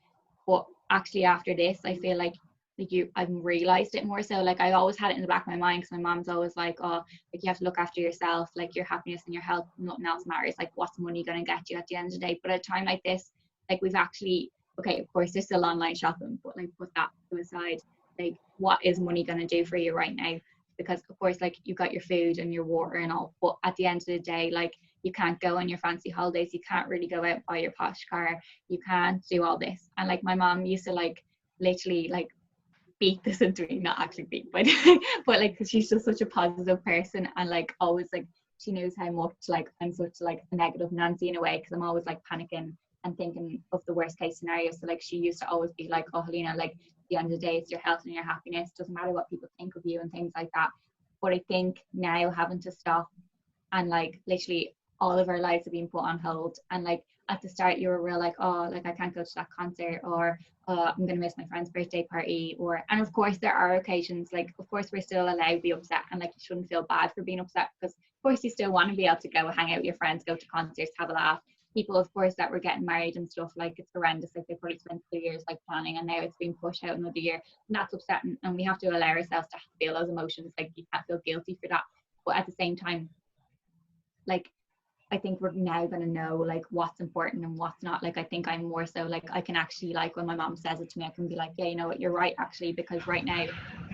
Speaker 2: But actually after this, I feel like like I've realized it more so. Like I always had it in the back of my mind because my mom's always like, oh, like you have to look after yourself, like your happiness and your health, nothing else matters. Like what's money going to get you at the end of the day? But at a time like this, like we've actually, okay, of course there's still online shopping, but like put that to the side. Like what is money going to do for you right now? Because of course, like you got your food and your water and all, but at the end of the day, like you can't go on your fancy holidays, you can't really go out and buy your posh car, you can't do all this. And like my mom used to like literally like beat this into me, not actually beat, but but like cause she's just such a positive person, and like always like she knows how much like I'm such like a negative Nancy in a way, because I'm always like panicking and thinking of the worst case scenario. So like she used to always be like, oh Helena, like at the end of the day it's your health and your happiness, doesn't matter what people think of you and things like that. But I think now having to stop, and like literally all of our lives have been put on hold, and like at the start you were real like, oh like I can't go to that concert, or I'm gonna miss my friend's birthday party, or, and of course there are occasions like of course we're still allowed to be upset, and like you shouldn't feel bad for being upset, because of course you still want to be able to go hang out with your friends, go to concerts, have a laugh. People of course that were getting married and stuff, like it's horrendous, like they probably spent 2 years like planning and now it's being pushed out another year, and that's upsetting, and we have to allow ourselves to feel those emotions. Like you can't feel guilty for that, but at the same time, like I think we're now going to know like what's important and what's not. Like I think I'm more so like I can actually, like when my mom says it to me, I can be like, yeah, you know what, you're right actually, because right now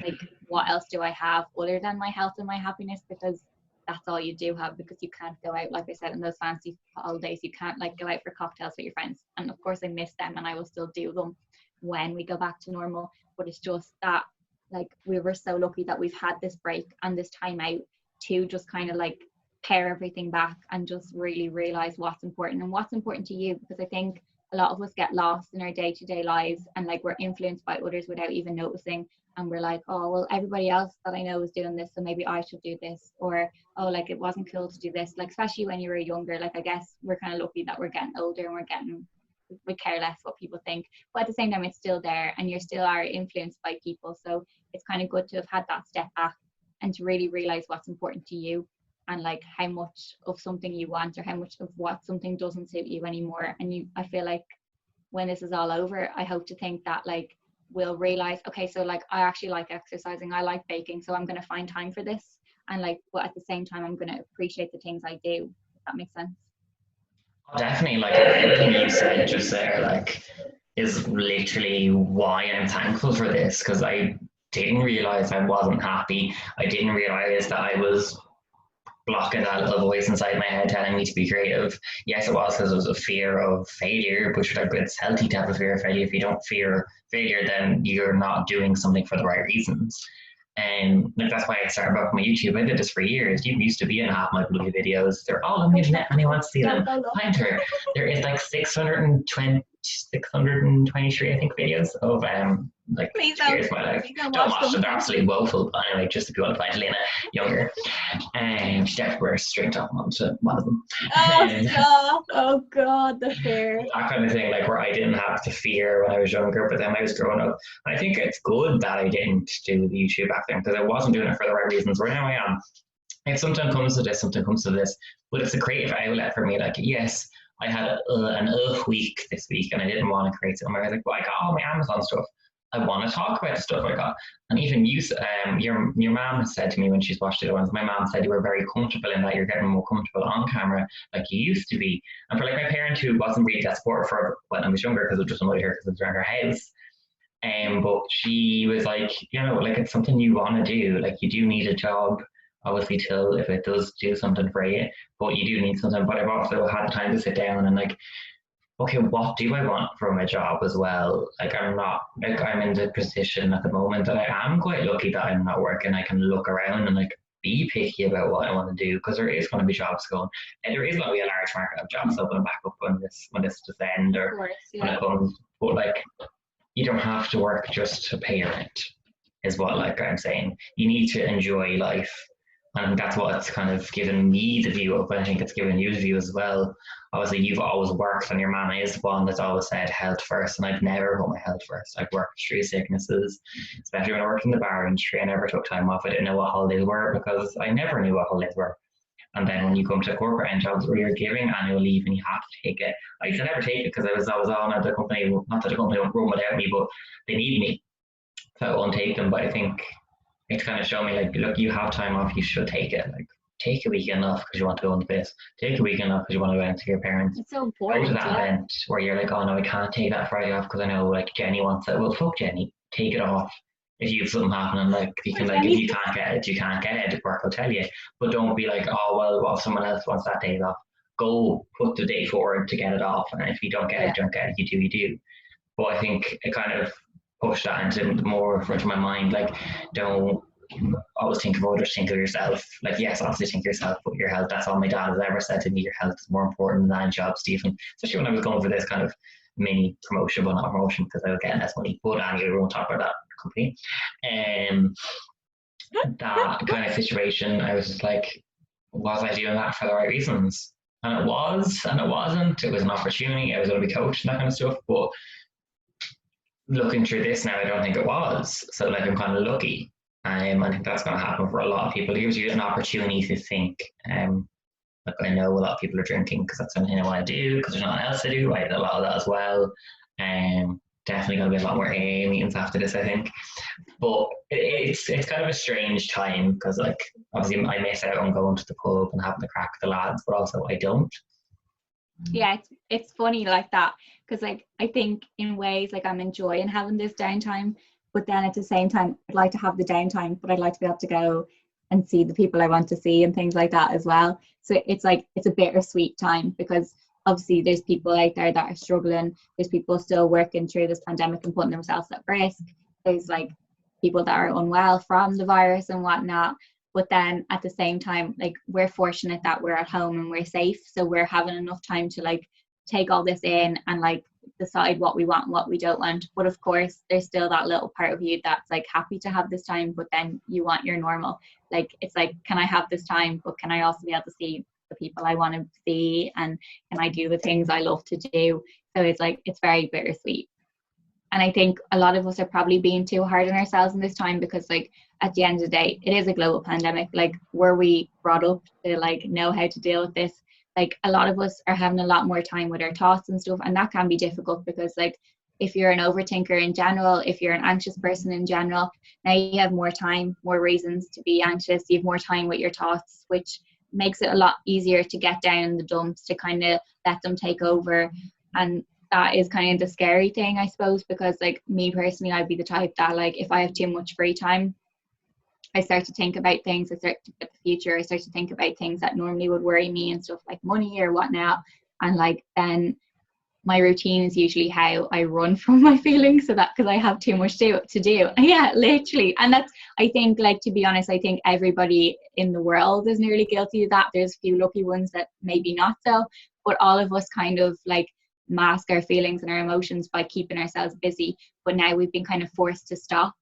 Speaker 2: like what else do I have other than my health and my happiness? Because that's all you do have, because you can't go out, like I said, in those fancy holidays, you can't like go out for cocktails with your friends, and of course I miss them and I will still do them when we go back to normal. But it's just that like we were so lucky that we've had this break and this time out to just kind of like pare everything back and just really realize what's important and what's important to you. Because I think a lot of us get lost in our day-to-day lives, and like we're influenced by others without even noticing, and we're like, oh well, everybody else that I know is doing this, so maybe I should do this, or oh like it wasn't cool to do this. Like especially when you were younger, like I guess we're kind of lucky that we're getting older and we care less what people think, but at the same time it's still there and you still are influenced by people. So it's kind of good to have had that step back and to really realize what's important to you, and like how much of something you want or how much of what something doesn't suit you anymore. And you, I feel like when this is all over, I hope to think that like we'll realize, okay, so like I actually like exercising, I like baking, so I'm going to find time for this, and like but at the same time I'm going to appreciate the things I do, if that makes sense.
Speaker 1: Definitely, like everything you said just there, like is literally why I'm thankful for this, because I didn't realize I wasn't happy. I didn't realize that I was blocking that little voice inside my head telling me to be creative. Yes, it was because it was a fear of failure, but it's healthy to have a fear of failure. If you don't fear failure, then you're not doing something for the right reasons. And like that's why I started up my YouTube. I did this for years. YouTube used to be in half my bloody videos. They're all on the internet. Anyone wants to see them? Find her. There is like 623, I think, videos of like years of my life. Don't watch them. They're absolutely woeful. But anyway, just if you want to find Helena younger, she definitely wears straight top onto one of them.
Speaker 2: Oh stop! Oh god, the fear.
Speaker 1: That kind of thing, like where I didn't have to fear when I was younger, but then when I was growing up, I think it's good that I didn't do the YouTube back then, because I wasn't doing it for the right reasons. Where now I am. If something comes to this, something comes to this, but it's a creative outlet for me. Like, yes, I had an week this week and I didn't want to create something. I was like, well, I got all my Amazon stuff. I want to talk about the stuff I got. And even you, your mom has said to me when she's watched it once, my mom said you were very comfortable in that, you're getting more comfortable on camera like you used to be. And for like my parent who wasn't really that supportive for when I was younger, because it just annoyed her because it was around her house. But she was like, you know, like it's something you want to do. Like you do need a job, obviously, till if it does do something for you, but you do need something. But I've also had the time to sit down and like, okay, what do I want from my job as well? Like I'm in the position at the moment that I am quite lucky that I'm not working. I can look around and like be picky about what I want to do, because there is going to be jobs going, and there is going to be a large market of jobs opening back up when this does end, or when it comes. But like, you don't have to work just to pay your rent, is what like I'm saying. You need to enjoy life. And that's what it's kind of given me the view of, but I think it's given you the view as well. Obviously, you've always worked, and your mama is one that's always said health first, and I've never put my health first. I've worked through sicknesses, especially when I worked in the bar industry. I never took time off. I didn't know what holidays were, because I never knew what holidays were. And then when you come to corporate end jobs where you're giving annual leave and you have to take it, I used to never take it because I was on at the company, not that the company don't run without me, but they need me. that won't take them. But I think it's kind of shown me like, look, you have time off, you should take it. Like, take a weekend off because you want to go on this. Take a weekend off because you want to go out to your parents.
Speaker 2: It's so
Speaker 1: Go to
Speaker 2: important.
Speaker 1: that event where you're like, oh no, I can't take that Friday off because I know like Jenny wants it. Well, fuck Jenny, take it off. If you have something happening, like you can like, if you can't get it, you can't get it. Work will tell you, but don't be like, oh well, what if someone else wants that day off? Go put the day forward to get it off, and if you don't get it, you don't get it. You do, you do. But I think it kind of pushed that into more front of my mind. Like, don't always think of others, think of yourself. Like, yes, obviously think of yourself, but your health, that's all my dad has ever said to me. Your health is more important than job, Stephen. Especially when I was going for this kind of mini promotion, but not promotion because I was getting less money. But anyway, we won't talk about that company. That kind of situation, I was just like, was I doing that for the right reasons? And it was, and it wasn't. It was an opportunity. I was going to be coached and that kind of stuff. But looking through this now, I don't think it was. So like, I'm kind of lucky. I think that's going to happen for a lot of people. It gives you an opportunity to think. Like, I know a lot of people are drinking because that's something I want to do because there's nothing else to do. I did a lot of that as well. Definitely going to be a lot more AA meetings after this, I think. But it's kind of a strange time because like, obviously I miss out on going to the pub and having the crack with the lads, but also I don't.
Speaker 2: Yeah, it's funny like that because like I think in ways like I'm enjoying having this downtime, but then at the same time I'd like to have the downtime, but I'd like to be able to go and see the people I want to see and things like that as well. So it's like it's a bittersweet time because obviously there's people out there that are struggling. There's people still working through this pandemic and putting themselves at risk. There's like people that are unwell from the virus and whatnot. But then at the same time, like we're fortunate that we're at home and we're safe. So we're having enough time to like take all this in and like decide what we want and what we don't want. But of course, there's still that little part of you that's like happy to have this time, but then you want your normal. Like, it's like, can I have this time, but can I also be able to see the people I want to see? And can I do the things I love to do? So it's like, it's very bittersweet. And I think a lot of us are probably being too hard on ourselves in this time because like at the end of the day, it is a global pandemic. Like, were we brought up to like know how to deal with this? Like, a lot of us are having a lot more time with our thoughts and stuff, and that can be difficult because like if you're an overthinker in general, if you're an anxious person in general, now you have more time, more reasons to be anxious. You have more time with your thoughts, which makes it a lot easier to get down in the dumps, to kind of let them take over. And that is kind of the scary thing, I suppose, because like me personally, I'd be the type that like if I have too much free time, I start to think about things. I start to think about the future. I start to think about things that normally would worry me and stuff like money or whatnot. And like then my routine is usually how I run from my feelings, so that because I have too much to do. Yeah, literally. And that's, I think, like, to be honest, I think everybody in the world is nearly guilty of that. There's a few lucky ones that maybe not so, but all of us kind of like mask our feelings and our emotions by keeping ourselves busy. But now we've been kind of forced to stop.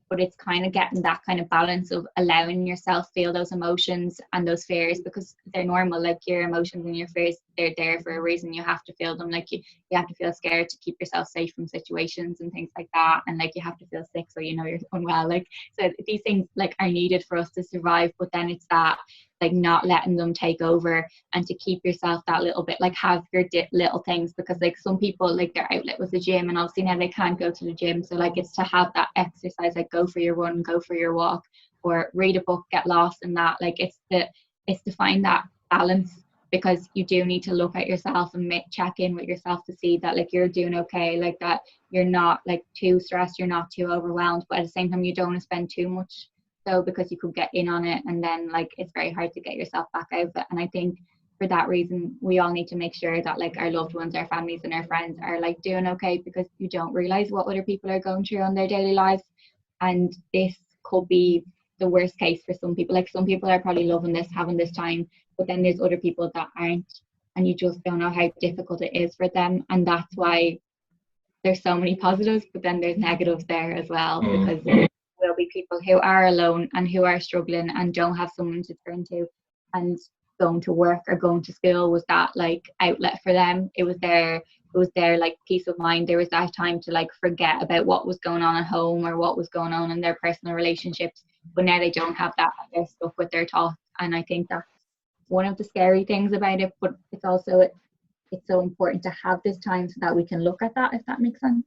Speaker 2: But it's kind of getting that kind of balance of allowing yourself feel those emotions and those fears, because they're normal. Like, your emotions and your fears, they're there for a reason. You have to feel them. Like, you have to feel scared to keep yourself safe from situations and things like that. And like, you have to feel sick so you know you're unwell. Like, so these things like are needed for us to survive. But then it's that like not letting them take over, and to keep yourself that little bit, like have your little things, because like some people, like their outlet was the gym, and obviously now they can't go to the gym, so like it's to have that exercise, like go for your run, go for your walk, or read a book, get lost in that. Like it's to find that balance, because you do need to look at yourself and check in with yourself to see that like you're doing okay, like that you're not like too stressed, you're not too overwhelmed, but at the same time you don't want to spend too much, so because you could get in on it and then like it's very hard to get yourself back out of it. And I think for that reason we all need to make sure that like our loved ones, our families and our friends are like doing okay, because you don't realize what other people are going through on their daily lives, and this could be the worst case for some people. Like, some people are probably loving this, having this time, but then there's other people that aren't, and you just don't know how difficult it is for them. And that's why there's so many positives, but then there's negatives there as well, because there will be people who are alone and who are struggling and don't have someone to turn to, and going to work or going to school was that like outlet for them. It was their like peace of mind. There was that time to like forget about what was going on at home or what was going on in their personal relationships, but now they don't have that. They're stuck with their thoughts, and I think that's one of the scary things about it. But it's also it's so important to have this time so that we can look at that, if that makes sense.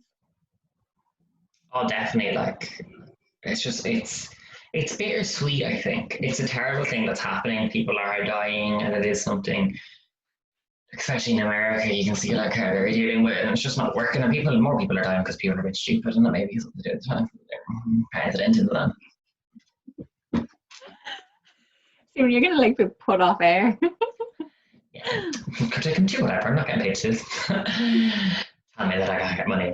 Speaker 1: Oh, definitely. Like, it's bittersweet. I think it's a terrible thing that's happening. People are dying, and it is something, especially in America, you can see like how they're dealing with it, and it's just not working. And more people are dying because people are a bit stupid, and that maybe something to do with the time they're president into them.
Speaker 2: So you're gonna like be put off air.
Speaker 1: Yeah, they can do whatever. I'm not getting paid to. Tell me that I gotta get money.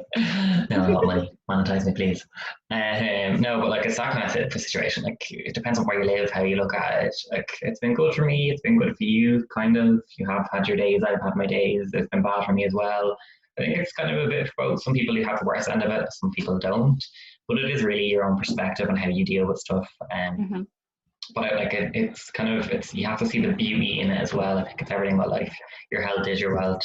Speaker 1: No, I want money. Monetize me, please. No, but like it's that kind of situation. Like it depends on where you live, how you look at it. Like it's been good for me. It's been good for you. Kind of. You have had your days. I've had my days. It's been bad for me as well. I think it's kind of a bit of both. Some people you have the worst end of it. Some people don't. But it is really your own perspective and how you deal with stuff.
Speaker 2: Mm-hmm.
Speaker 1: But like it's kind of you have to see the beauty in it as well. I think it's everything about life. Your health is your wealth.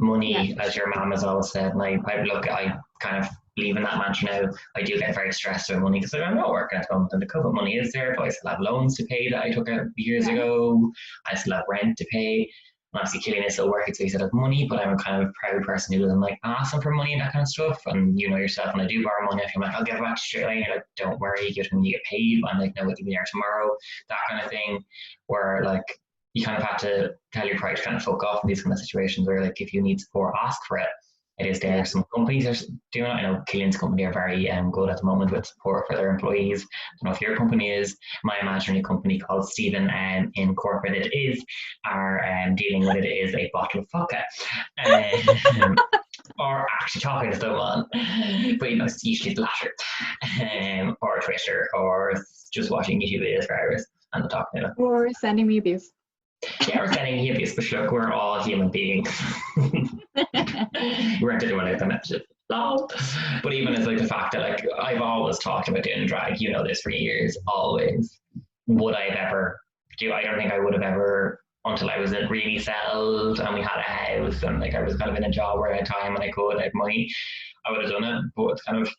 Speaker 1: Money, as your mom has always said, and I kind of believe in that mantra now. I do get very stressed about money because I'm not working at the moment, and the COVID money is there, but I still have loans to pay that I took out years ago. I still have rent to pay. And obviously, Killian is still working, so he still has money, but I'm a kind of a proud person who doesn't like asking for money and that kind of stuff. And you know yourself, when I do borrow money, I'm like, I'll give it back straight away. And you're like, don't worry, give it when you get paid. I'm like, no, it'll be there tomorrow. That kind of thing, where like, you kind of have to tell your pride to kind of fuck off in these kind of situations where like if you need support, ask for it. It is there. Some companies are doing it. I know Killian's company are very good at the moment with support for their employees. I don't know if your company is. My imaginary company called Stephen Incorporated is are dealing with it is a bottle of vodka. Or actually talking to someone, but you know, it's usually the latter, or Twitter, or just watching YouTube videos for hours and talking to them.
Speaker 2: Or sending me abuse.
Speaker 1: Yeah, we're getting hippies, but look, we're all human beings. We weren't anyone like them. No. But even as like the fact that like I've always talked about doing drag, you know this for years, always. Would I have ever do? I don't think I would have ever until I was really settled and we had a house and like I was kind of in a job where I had time and I could, I had money. I would have done it, but it's kind of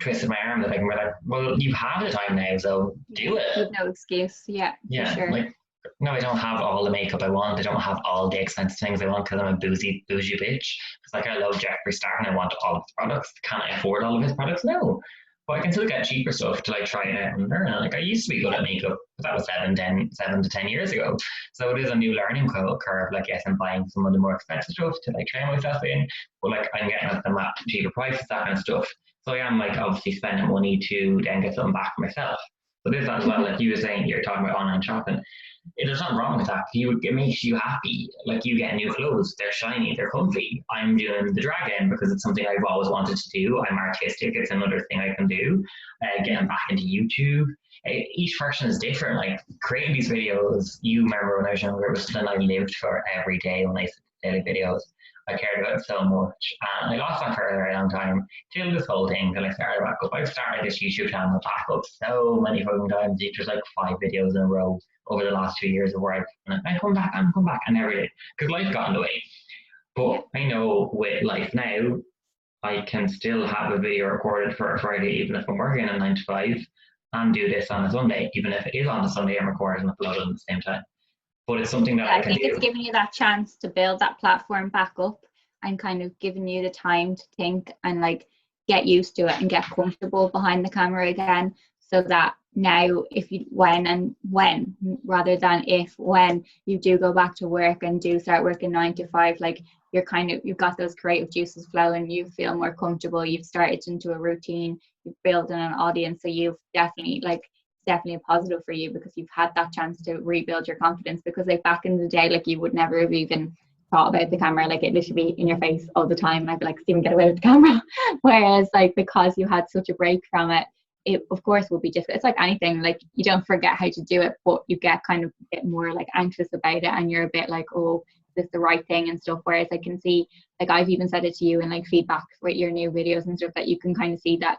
Speaker 1: twisted my arm that I can be like, well, you have the time now, so do it.
Speaker 2: You've no excuse. Yeah,
Speaker 1: yeah,
Speaker 2: for sure.
Speaker 1: Like, no, I don't have all the makeup I want. I don't have all the expensive things I want because I'm a bougie bitch. It's like I love Jeffree Star and I want all of his products. Can I afford all of his products? No. But I can still get cheaper stuff to like try it out and learn. Like I used to be good at makeup, but that was 7 to 10 years ago. So it is a new learning curve. Like yes, I'm buying some of the more expensive stuff to like train myself in, but like I'm getting them at cheaper prices, that kind of stuff. So I am like obviously spending money to then get something back for myself. So there's that as well. Like you were saying, you're talking about online shopping. There's nothing wrong with that. It makes you happy. Like you get new clothes, they're shiny, they're comfy. I'm doing the drag end because it's something I've always wanted to do. I'm artistic. It's another thing I can do. Getting back into YouTube. Each person is different. Like creating these videos, you remember when I was younger, it was something I lived for every day when I did daily videos. I cared about it so much. And I lost that for a very long time till this whole thing, till I started back up. I've started this YouTube channel back up so many fucking times. There's like 5 videos in a row over the last 2 years of where I'm come back, and every day because life got in the way. But I know with life now, I can still have a video recorded for a Friday, even if I'm working a 9 to 5, and do this on a Sunday, even if it is on a Sunday, I'm recording and uploading at the same time. But it's something that I can do.
Speaker 2: I think it's giving you that chance to build that platform back up and kind of giving you the time to think and like get used to it and get comfortable behind the camera again, so that now when rather than when you do go back to work and do start working 9 to 5, like you've got those creative juices flowing, you feel more comfortable, you've started into a routine, you've built an audience, so you've definitely a positive for you because you've had that chance to rebuild your confidence. Because like back in the day, like you would never have even thought about the camera, like it literally be in your face all the time and I'd be like, Stephen, get away with the camera. Whereas like because you had such a break from it, it of course will be difficult. It's like anything, like you don't forget how to do it, but you get kind of a bit more like anxious about it and you're a bit like, oh, is this the right thing and stuff. Whereas I can see, like I've even said it to you in like feedback with your new videos and stuff, that you can kind of see that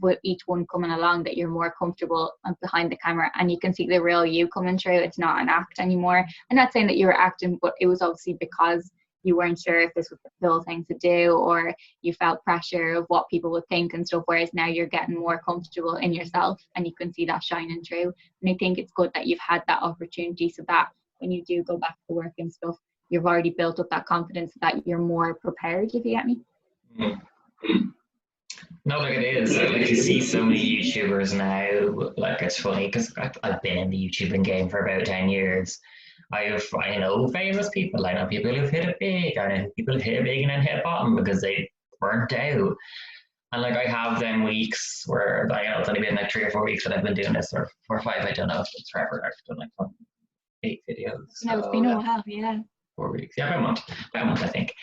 Speaker 2: with each one coming along that you're more comfortable behind the camera and you can see the real you coming through. It's not an act anymore. I'm not saying that you were acting, but it was obviously because you weren't sure if this was the cool thing to do or you felt pressure of what people would think and stuff, whereas now you're getting more comfortable in yourself and you can see that shining through. And I think it's good that you've had that opportunity so that when you do go back to work and stuff, you've already built up that confidence that you're more prepared, if you get me.
Speaker 1: Mm-hmm. No, like it is. Like you see so many YouTubers now. Like it's funny because I've been in the YouTubing game for about 10 years. I know famous people. I know people who've hit it big. I know people who've hit it big and then hit bottom because they burnt out. And like I have them weeks where I know it's only been like 3 or 4 weeks that I've been doing this, or 4 or 5. I don't know. It's forever. I've done like 8 videos.
Speaker 2: No, it's
Speaker 1: So
Speaker 2: been a
Speaker 1: yeah,
Speaker 2: while, yeah.
Speaker 1: 4 weeks. Yeah, about a month, I think.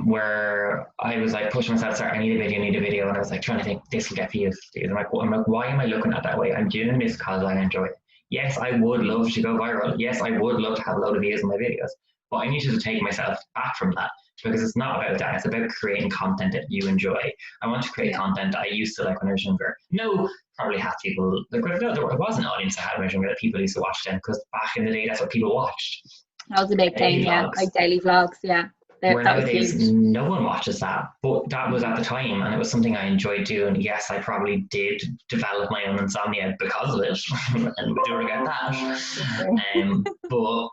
Speaker 1: Where I was like pushing myself, sorry, I need a video, and I was like trying to think this will get views. I'm like, why am I looking at it that way? I'm doing this because I enjoy it. Yes, I would love to go viral. Yes, I would love to have a load of views on my videos, but I needed to take myself back from that because it's not about that. It's about creating content that you enjoy. I want to create content I used to like when I was younger. No, probably have people like there was an audience I had when I was younger that people used to watch them because back in the day that's what people watched.
Speaker 2: That was a big thing, yeah. Like daily vlogs, yeah.
Speaker 1: Where
Speaker 2: That was
Speaker 1: nowadays
Speaker 2: huge.
Speaker 1: no one watches that, but that was at the time, and it was something I enjoyed doing. Yes, I probably did develop my own insomnia because of it, and we do regret that. But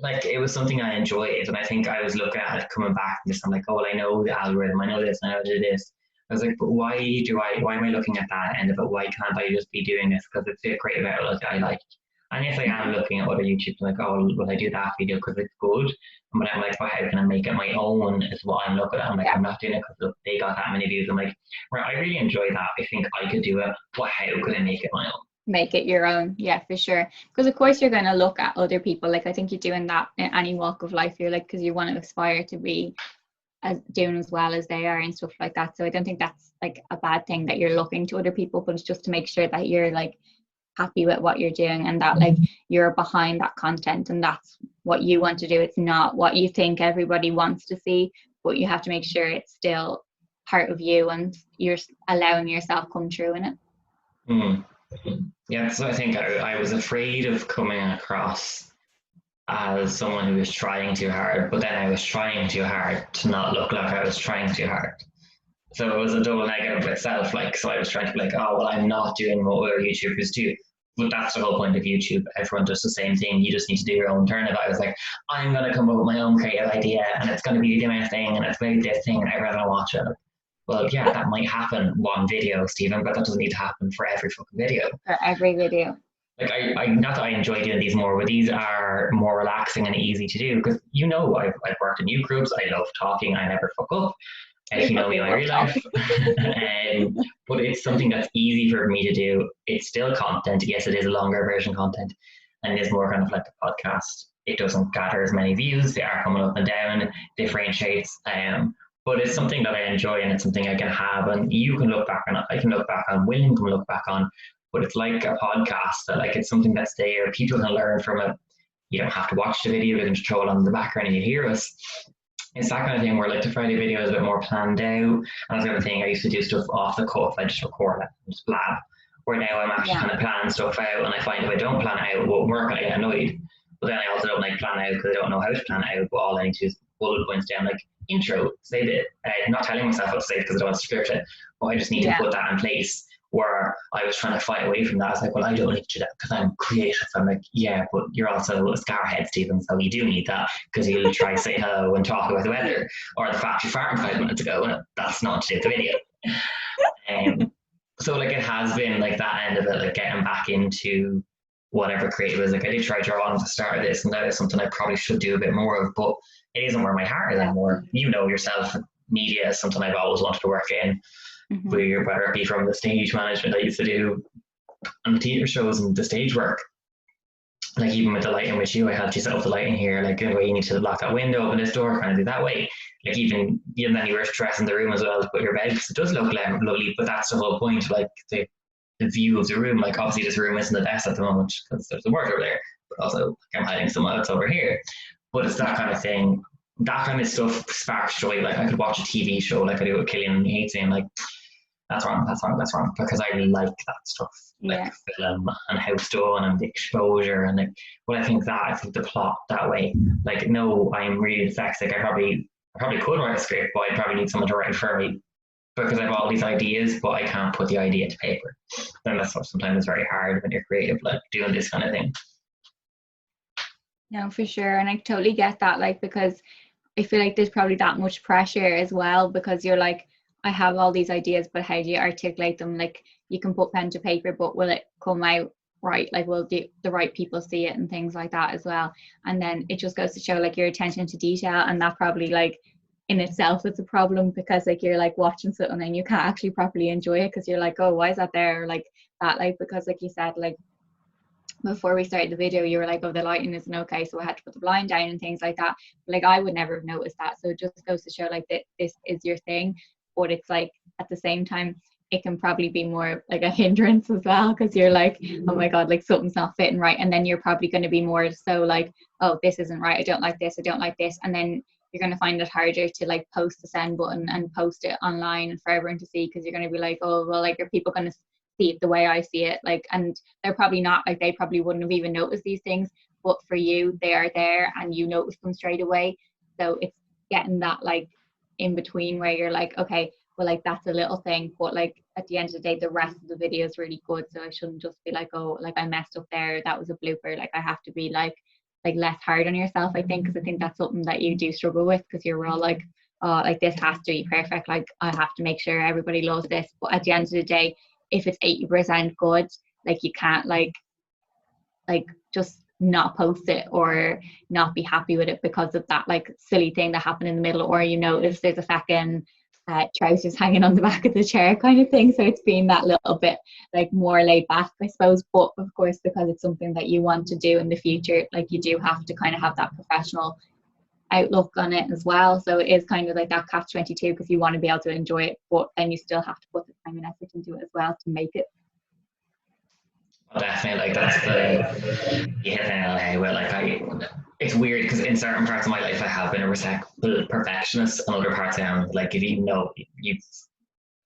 Speaker 1: like it was something I enjoyed, and I think I was looking at it coming back and just I'm like, oh, well, I know the algorithm, I know this, I know how to do this. I was like, but why am I looking at that end of it? Why can't I just be doing this because it's a creative outlet I like? And if I am looking at other YouTubers, like, oh, will I do that video because it's good? But I'm like, well, how can I make it my own? Is what I'm looking at. I'm like, I'm not doing it because they got that many views. I'm like, right, I really enjoy that. I think I could do it. But how could I make it my own?
Speaker 2: Make it your own, yeah, for sure. Because of course you're going to look at other people. Like I think you're doing that in any walk of life. You're like, because you want to aspire to be as doing as well as they are and stuff like that. So I don't think that's like a bad thing that you're looking to other people, but it's just to make sure that you're like happy with what you're doing and that like you're behind that content and that's what you want to do. It's not what you think everybody wants to see, but you have to make sure it's still part of you and you're allowing yourself come true in it.
Speaker 1: Yeah, so I think I was afraid of coming across as someone who was trying too hard, but then I was trying too hard to not look like I was trying too hard. So it was a double negative itself. Like, so I was trying to be like, oh, well, I'm not doing what other YouTubers do. But that's the whole point of YouTube. Everyone does the same thing. You just need to do your own turn of it. I was like, I'm going to come up with my own creative idea and it's going to be the my thing and it's going to be this thing and everyone's going to watch it. Well, yeah, that might happen one video, Stephen, but that doesn't need to happen for every fucking video.
Speaker 2: For every video.
Speaker 1: Like I not that I enjoy doing these more, but these are more relaxing and easy to do because I've worked in youth groups. I love talking. I never fuck up. If you know me in real life. But it's something that's easy for me to do. It's still content. Yes, it is a longer version content, and it is more kind of like a podcast. It doesn't gather as many views. They are coming up and down, differentiates. But it's something that I enjoy, and it's something I can have, and you can look back on. I can look back on. William can look back on. But it's like a podcast. That like it's something that's there. People can learn from it. You don't have to watch the video. You can just throw it on the background and you hear us. It's that kind of thing where like the Friday video is a bit more planned out. And that's the other thing, I used to do stuff off the cuff. I just record it and just blab. Where now I'm actually kind of planning stuff out, and I find if I don't plan it out, it won't work and I get annoyed. But then I also don't like plan out because I don't know how to plan it out. But all I need to do is bullet points down like intro, save it. Not telling myself what to say because I don't want to script it, but I just need to put that in place. Where I was trying to fight away from that. I was like, well, I don't need to do that because I'm creative. I'm like, yeah, but you're also a scarhead, Stephen, so you do need that because you'll try to say hello and talk about the weather or the fact you farted 5 minutes ago, and that's not to do with the video. So like it has been like that end of it, like getting back into whatever creative is. Like I did try drawing at the start of this, and that is something I probably should do a bit more of, but it isn't where my heart is anymore. You know yourself, media is something I've always wanted to work in. Whether it be from the stage management I used to do and the theatre shows and the stage work, like even with the lighting with you, I had to set up the lighting here, like you need to lock that window, open this door, kind of do that way. Like even then you were dressing the room as well to put your bed because it does look lovely, but that's the whole point, like the view of the room. Like obviously this room isn't the best at the moment because there's a wardrobe there, but also I'm hiding someone else over here. But it's that kind of thing. That kind of stuff sparks joy. Like I could watch a TV show like I do with Killian and he hates me, and like that's wrong, because I like that stuff, like film and how it's done and the exposure and like. But I think the plot that way, like no, I'm really dyslexic. I probably could write a script, but I probably need someone to write it for me because I have all these ideas, but I can't put the idea to paper. And that's what sometimes is very hard when you're creative, like doing this kind of thing.
Speaker 2: No, for sure, and I totally get that, like because I feel like there's probably that much pressure as well because you're like, I have all these ideas, but how do you articulate them? Like you can put pen to paper, but will it come out right? Like will the right people see it and things like that as well? And then it just goes to show like your attention to detail, and that probably like in itself it's a problem, because like you're like watching something and you can't actually properly enjoy it because you're like, oh, why is that there? Or, like that, like because like you said, like before we started the video you were like, oh, the lighting isn't okay, so I had to put the blind down and things like that. Like I would never have noticed that. So it just goes to show like that this is your thing, but it's like at the same time it can probably be more like a hindrance as well, because you're like, oh my god, like something's not fitting right, and then you're probably going to be more so like, oh, this isn't right, I don't like this, I don't like this, and then you're going to find it harder to like post the send button and post it online and for everyone to see, because you're going to be like, oh well, like are people going to see it the way I see it? Like, and they're probably not, like they probably wouldn't have even noticed these things, but for you they are there and you notice them straight away. So it's getting that like in between where you're like, okay, well, like that's a little thing, but like at the end of the day the rest of the video is really good, so I shouldn't just be like, oh, like I messed up there, that was a blooper. Like I have to be like less hard on yourself, I think, because I think that's something that you do struggle with, because you're all like, oh, like this has to be perfect, like I have to make sure everybody loves this. But at the end of the day, if it's 80% good, like you can't like just not post it or not be happy with it because of that like silly thing that happened in the middle, or you notice there's a fucking trousers hanging on the back of the chair kind of thing. So it's been that little bit like more laid back, I suppose. But of course, because it's something that you want to do in the future, like you do have to kind of have that professional outlook on it as well. So it is kind of like that catch-22, because you want to be able to enjoy it, but then you still have to put the time and effort into it as well to make it.
Speaker 1: Definitely, like that's you hit the nail on the head. Where like it's weird because in certain parts of my life I have been a perfectionist, and other parts I am like, if you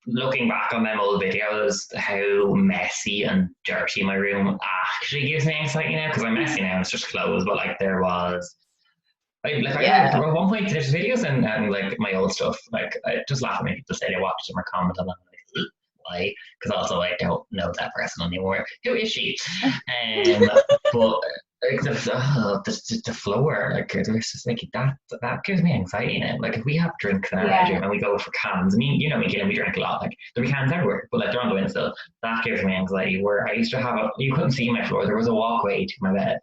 Speaker 1: looking back on them old videos, how messy and dirty my room actually gives me anxiety now, because I'm messy now, it's just clothes, but like there was at one point there's videos and like my old stuff, like I just laugh at me, people say they watch them or comment on them, like why? Because also I don't know that person anymore. Who is she? But like the floor, like there's just like that gives me anxiety in it. Like if we have drinks in our bedroom and we go for cans, I mean, you know me, Gillian, we drink a lot. Like there be cans everywhere, but like they're on the windowsill. That gives me anxiety. Where I used to have you couldn't see my floor. There was a walkway to my bed.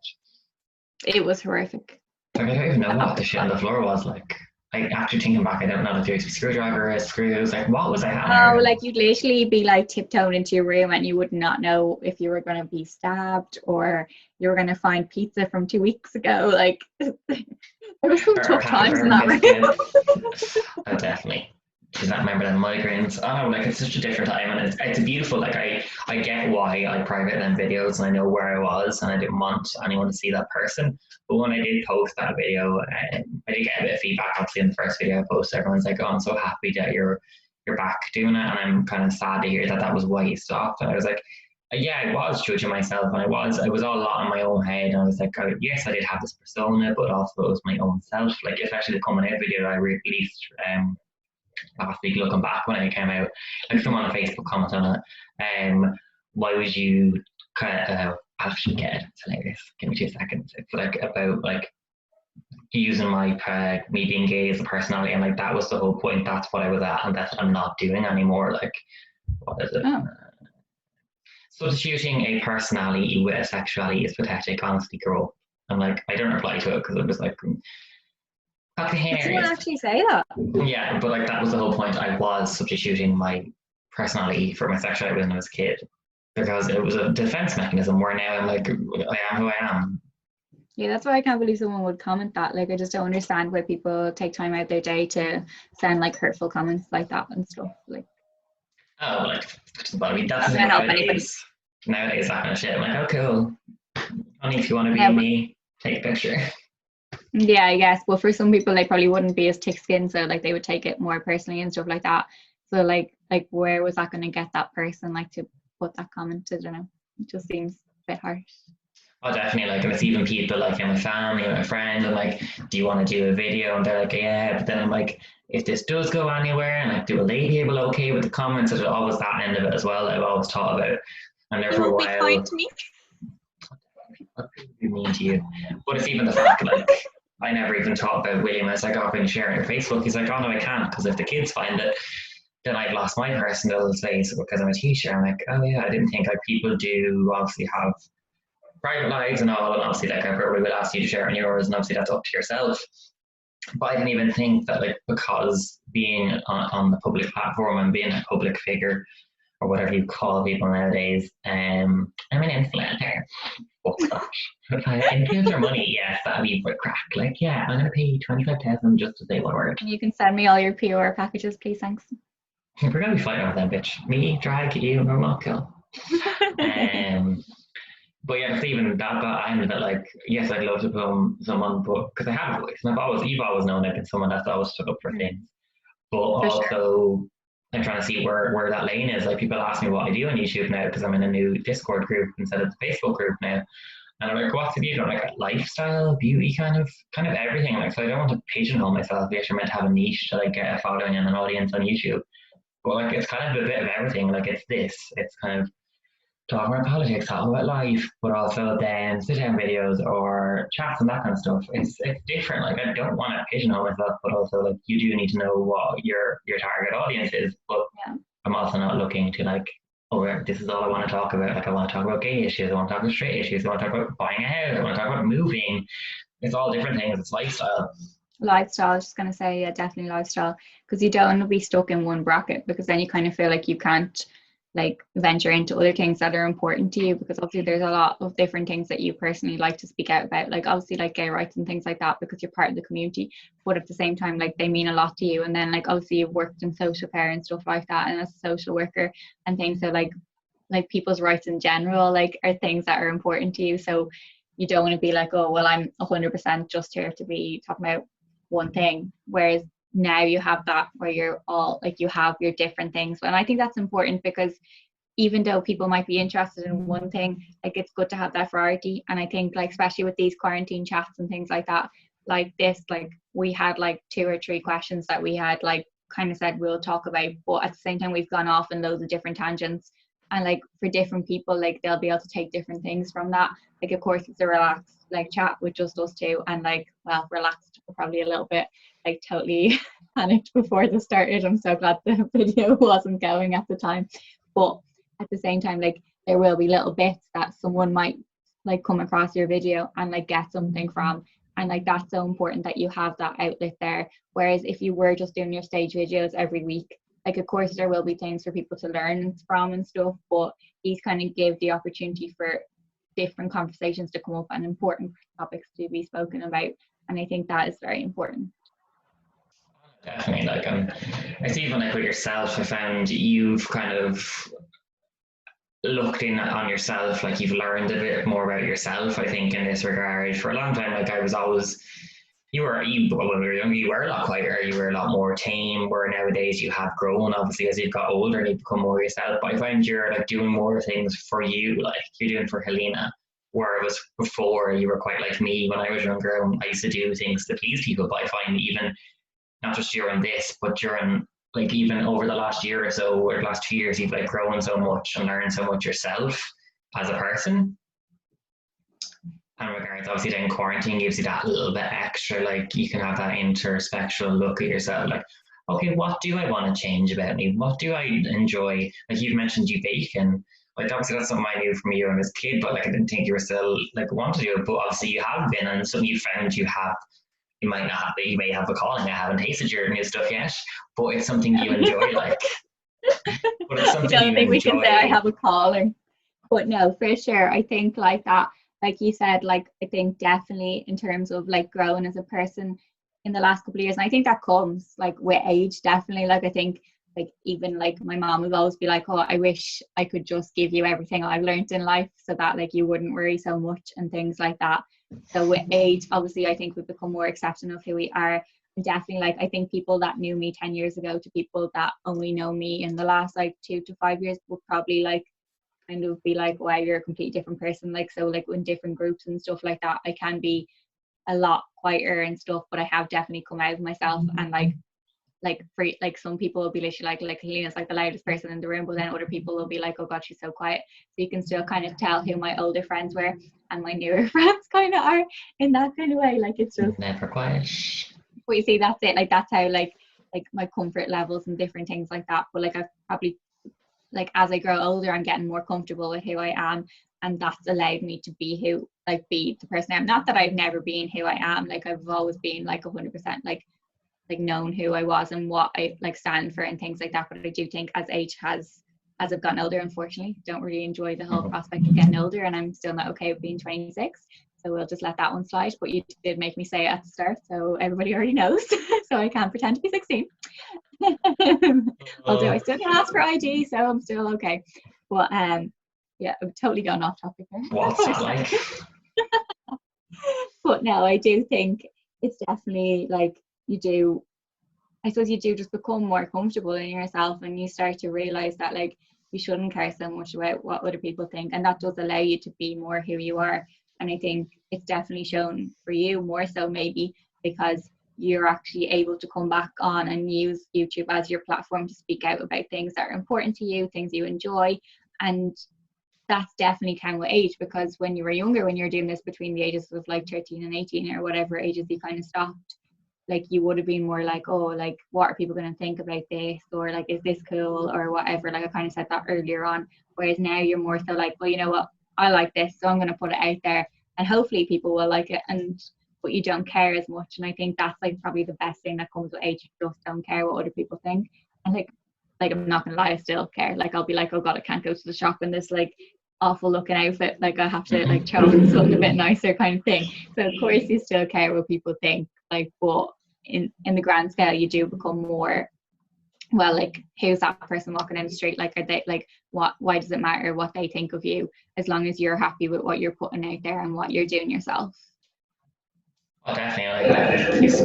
Speaker 2: It was horrific.
Speaker 1: Like I don't even know what the shit on the floor was like. Like actually thinking back, I don't know if there was a screwdriver or screws. Like what was I having?
Speaker 2: Oh, like you'd literally be like tiptoeing into your room and you would not know if you were going to be stabbed or you were going to find pizza from 2 weeks ago. Like there were some tough times in that room.
Speaker 1: Oh, definitely. Does not remember them migraines. Oh, like it's such a different time, and it's beautiful. Like I get why I private them videos, and I know where I was, and I didn't want anyone to see that person. But when I did post that video, I did get a bit of feedback. Obviously, in the first video I posted, everyone's like, "Oh, I'm so happy that you're back doing it," and I'm kind of sad to hear that was why you stopped. And I was like, yeah, I was judging myself, and I was all a lot in my own head, and I was like, yes, I did have this persona, but also it was my own self. Like especially the coming out video I released last week, looking back when it came out, like someone on Facebook commented on it, why would you kind of actually get it? It's hilarious. Give me 2 seconds. It's like about like using my me being gay as a personality, and like that was the whole point. That's what I was at, and that's what I'm not doing anymore. Like what is it? Substituting a personality with a sexuality is pathetic. Honestly, girl. And like I don't reply to it because it was like.
Speaker 2: Did someone actually say that?
Speaker 1: Yeah, but like that was the whole point. I was substituting my personality for my sexuality when I was a kid, because it was a defense mechanism, where now I'm like, I am who I am.
Speaker 2: Yeah, that's why I can't believe someone would comment that. Like I just don't understand why people take time out their day to send like hurtful comments like that and stuff. Like
Speaker 1: but I mean that's nowadays that kind of shit. I'm like, oh cool. Only if you want to be me, take a picture.
Speaker 2: Yeah, I guess. But for some people, they probably wouldn't be as thick-skinned, so like they would take it more personally and stuff like that. So like where was that going to get that person like to put that comment? I don't know. It just seems a bit harsh.
Speaker 1: Oh, definitely. Like, and it's even people like in my family and my friends. I'm like, do you want to do a video? And they're like, yeah. But then I'm like, if this does go anywhere, and like, will they be able to okay with the comments? There's always that end of it as well. I've always thought about, and there for a while.
Speaker 2: Be kind to me.
Speaker 1: What be mean to you? But it's even the fact like. I never even thought about William. I was like, oh, can you share it on your Facebook? He's like, oh no, I can't, because if the kids find it, then I've lost my personal space because I'm a teacher. I'm like, oh yeah, I didn't think like people do obviously have private lives and all, and obviously like I probably will ask you to share on yours, and obviously that's up to yourself. But I didn't even think that like because being on the public platform and being a public figure or whatever you call people nowadays, I'm an influencer. Oh gosh, influencer money, yes, that'd be for crack. Like, yeah, I'm gonna pay you 25,000 just to say one word.
Speaker 2: You can send me all your PR packages, please, thanks.
Speaker 1: We're gonna be fighting with them, bitch. Me, drag you, normal kill. But yeah, Stephen, that got I ended up like, yes, I'd love to become someone, but because I have a voice, and you've always known I've been someone that's always stood up for things. But also, I'm trying to see where that lane is. Like, people ask me what I do on YouTube now because I'm in a new Discord group instead of the Facebook group now. And I'm like, what's the beauty? I'm like, lifestyle, beauty, kind of everything. Like, so I don't want to pigeonhole myself. Yes, you're meant to have a niche to like get a following and an audience on YouTube. But like, it's kind of a bit of everything. Like, it's kind of talking about politics, talking about life, but also then sit down videos or chats and that kind of stuff. It's different. Like, I don't want to pigeonhole myself, but also like you do need to know what your target audience is. But I'm also not looking to like, oh, this is all I want to talk about. Like, I want to talk about gay issues, I want to talk about straight issues, I want to talk about buying a house, I want to talk about moving. It's all different things. It's lifestyle.
Speaker 2: Lifestyle, I was just going to say, yeah, definitely lifestyle, because you don't want to be stuck in one bracket, because then you kind of feel like you can't like venture into other things that are important to you, because obviously there's a lot of different things that you personally like to speak out about, like obviously like gay rights and things like that, because you're part of the community, but at the same time like they mean a lot to you. And then like obviously you've worked in social care and stuff like that, and as a social worker and things, so like people's rights in general like are things that are important to you. So you don't want to be like, oh well, I'm 100% just here to be talking about one thing, whereas now you have that where you're all like, you have your different things. And I think that's important, because even though people might be interested in one thing, like it's good to have that variety. And I think like especially with these quarantine chats and things like that, like this, like we had like 2 or 3 questions that we had like kind of said we'll talk about, but at the same time we've gone off in loads of different tangents, and like for different people like they'll be able to take different things from that. Like of course it's a relaxed like chat with just us two, and like, well, relaxed probably a little bit, like totally panicked before this started. I'm so glad the video wasn't going at the time, but at the same time like there will be little bits that someone might like come across your video and like get something from, and like that's so important that you have that outlet there. Whereas if you were just doing your stage videos every week, like of course there will be things for people to learn from and stuff, but these kind of give the opportunity for different conversations to come up and important topics to be spoken about, and I think that is very important.
Speaker 1: Definitely. Like, I see even like with yourself, I found you've kind of looked in on yourself, like you've learned a bit more about yourself, I think, in this regard. For a long time, like I was always, when we were younger, you were a lot quieter, you were a lot more tame, where nowadays you have grown, obviously, as you've got older and you've become more yourself. But I find you're like doing more things for you, like you're doing for Helena, where it was before you were quite like me when I was younger. I used to do things to please people, but I find even not just during this, but during like even over the last year or so, or the last 2 years, you've like grown so much and learned so much yourself as a person. And regards, obviously, then quarantine gives you that little bit extra, like you can have that introspective look at yourself, like, okay, what do I want to change about me? What do I enjoy? Like you've mentioned you bake, and like obviously that's something I knew from you as a kid, but like I didn't think you were still like want to do it. But obviously you have been, and something you found you have. You might not, you may have a calling. I haven't tasted your new stuff yet, but it's something you enjoy. Like, but it's something
Speaker 2: I don't think we can say I have a calling, but no, for sure. I think like that, like you said, like I think definitely in terms of like growing as a person in the last couple of years, and I think that comes like with age, definitely. Like I think like even like my mom would always be like, oh, I wish I could just give you everything I've learned in life so that like you wouldn't worry so much and things like that. So with age, obviously, I think we've become more accepting of who we are. And definitely, like, I think people that knew me 10 years ago to people that only know me in the last, like, 2 to 5 years will probably, like, kind of be like, wow, you're a completely different person. Like, so, like, in different groups and stuff like that, I can be a lot quieter and stuff, but I have definitely come out of myself. And, like for like some people will be literally like Helena's like the loudest person in the room, but then other people will be like, oh god, she's so quiet. So you can still kind of tell who my older friends were and my newer friends kind of are in that kind of way. Like it's just
Speaker 1: never quiet.
Speaker 2: but you see, that's it. Like that's how like like my comfort levels and different things like that. But like I've probably, like as I grow older, I'm getting more comfortable with who I am, and that's allowed me to be be the person I am. Not that I've never been who I am, like I've always been like 100% like known who I was and what I like stand for and things like that. But I do think as I've gotten older, unfortunately, don't really enjoy the whole prospect of getting older, and I'm still not okay with being 26. So we'll just let that one slide. But you did make me say it at the start, so everybody already knows. So I can't pretend to be 16. Although I still can ask for ID, so I'm still okay. But yeah, I'm totally gone off topic there.
Speaker 1: What's that like?
Speaker 2: But no, I do think it's definitely like I suppose you do just become more comfortable in yourself, and you start to realize that like you shouldn't care so much about what other people think, and that does allow you to be more who you are. And I think it's definitely shown for you more so maybe because you're actually able to come back on and use YouTube as your platform to speak out about things that are important to you, things you enjoy. And that's definitely came with age, because when you were younger, when you're doing this between the ages of like 13 and 18 or whatever ages you kind of stopped, like you would have been more like, oh, like what are people going to think about this, or like is this cool or whatever. Like I kind of said that earlier on, whereas now you're more so like, well, you know what, I like this, so I'm going to put it out there and hopefully people will like it. And but you don't care as much. And I think that's like probably the best thing that comes with age. You just don't care what other people think. And like I'm not gonna lie, I still care. Like I'll be like, oh god, I can't go to the shop in this like awful looking outfit, like I have to like throw in something a bit nicer kind of thing. So of course you still care what people think, like, but in the grand scale you do become more, well, like who's that person walking in the street, like are they like, why does it matter what they think of you, as long as you're happy with what you're putting out there and what you're doing yourself.
Speaker 1: Oh, definitely, like it's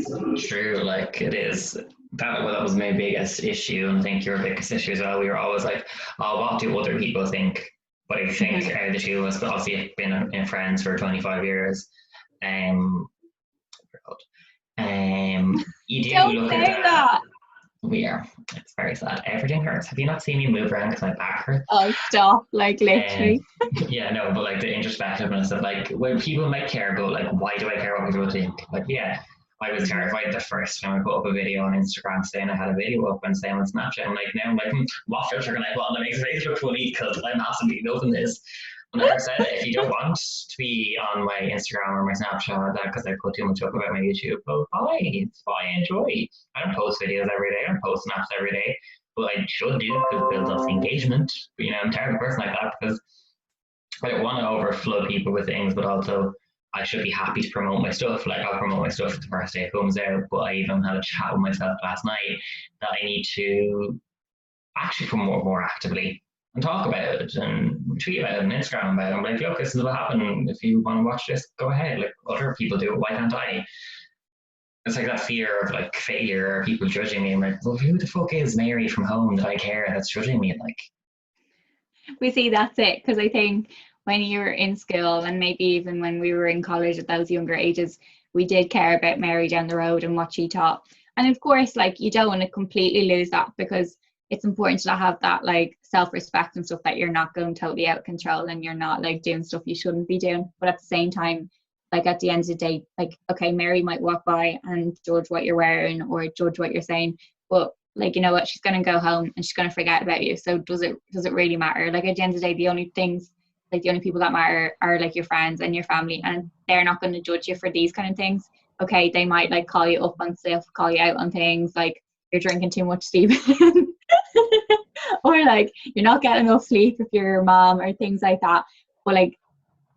Speaker 1: so true. Like it is that. Well, that was my biggest issue, and I think your biggest issue as well. We were always like, "Oh, what do other people think?" But I think the two of us, but obviously, have been in friends for 25 years. Um, you do
Speaker 2: Don't
Speaker 1: look
Speaker 2: say
Speaker 1: at
Speaker 2: that.
Speaker 1: We are. It's very sad. Everything hurts. Have you not seen me move around because my back hurts?
Speaker 2: Oh, stop! Like literally.
Speaker 1: Yeah, no, but like the introspectiveness of like when people might care about like why do I care what people think? Like, yeah, I was terrified the first time I put up a video on Instagram saying I had a video up and saying on Snapchat. I'm like, now I'm like, what filter can I put on that makes face look funny? Because I'm absolutely loving this. When I first said it, if you don't want to be on my Instagram or my Snapchat, that because I put too much up about my YouTube, well, fine, it's fine, enjoy. I don't post videos every day, I don't post snaps every day, but I should do because it builds up engagement. But, you know, I'm a terrible person like that because I don't want to overflow people with things, but also I should be happy to promote my stuff. Like I'll promote my stuff the first day it comes out, but I even had a chat with myself last night that I need to actually promote more actively and talk about it and tweet about it and Instagram about it. I'm like, look, this is what happened. If you want to watch this, go ahead. Like other people do it, why can't I? It's like that fear of like failure or people judging me. I'm like, well, who the fuck is Mary from home that I care that's judging me? Like,
Speaker 2: We see that's it, because I think when you were in school and maybe even when we were in college at those younger ages, we did care about Mary down the road and what she taught. And of course, like you don't want to completely lose that, because it's important to have that like self-respect and stuff, that you're not going totally out of control and you're not like doing stuff you shouldn't be doing. But at the same time, like at the end of the day, like, okay, Mary might walk by and judge what you're wearing or judge what you're saying, but like, you know what, she's going to go home and she's going to forget about you. So does it really matter? Like at the end of the day, the only things, like the only people that matter are like your friends and your family, and they're not going to judge you for these kind of things. Okay, they might like call you up on stuff, call you out on things like you're drinking too much, Stephen. Or like you're not getting enough sleep if you're your mom, or things like that. But like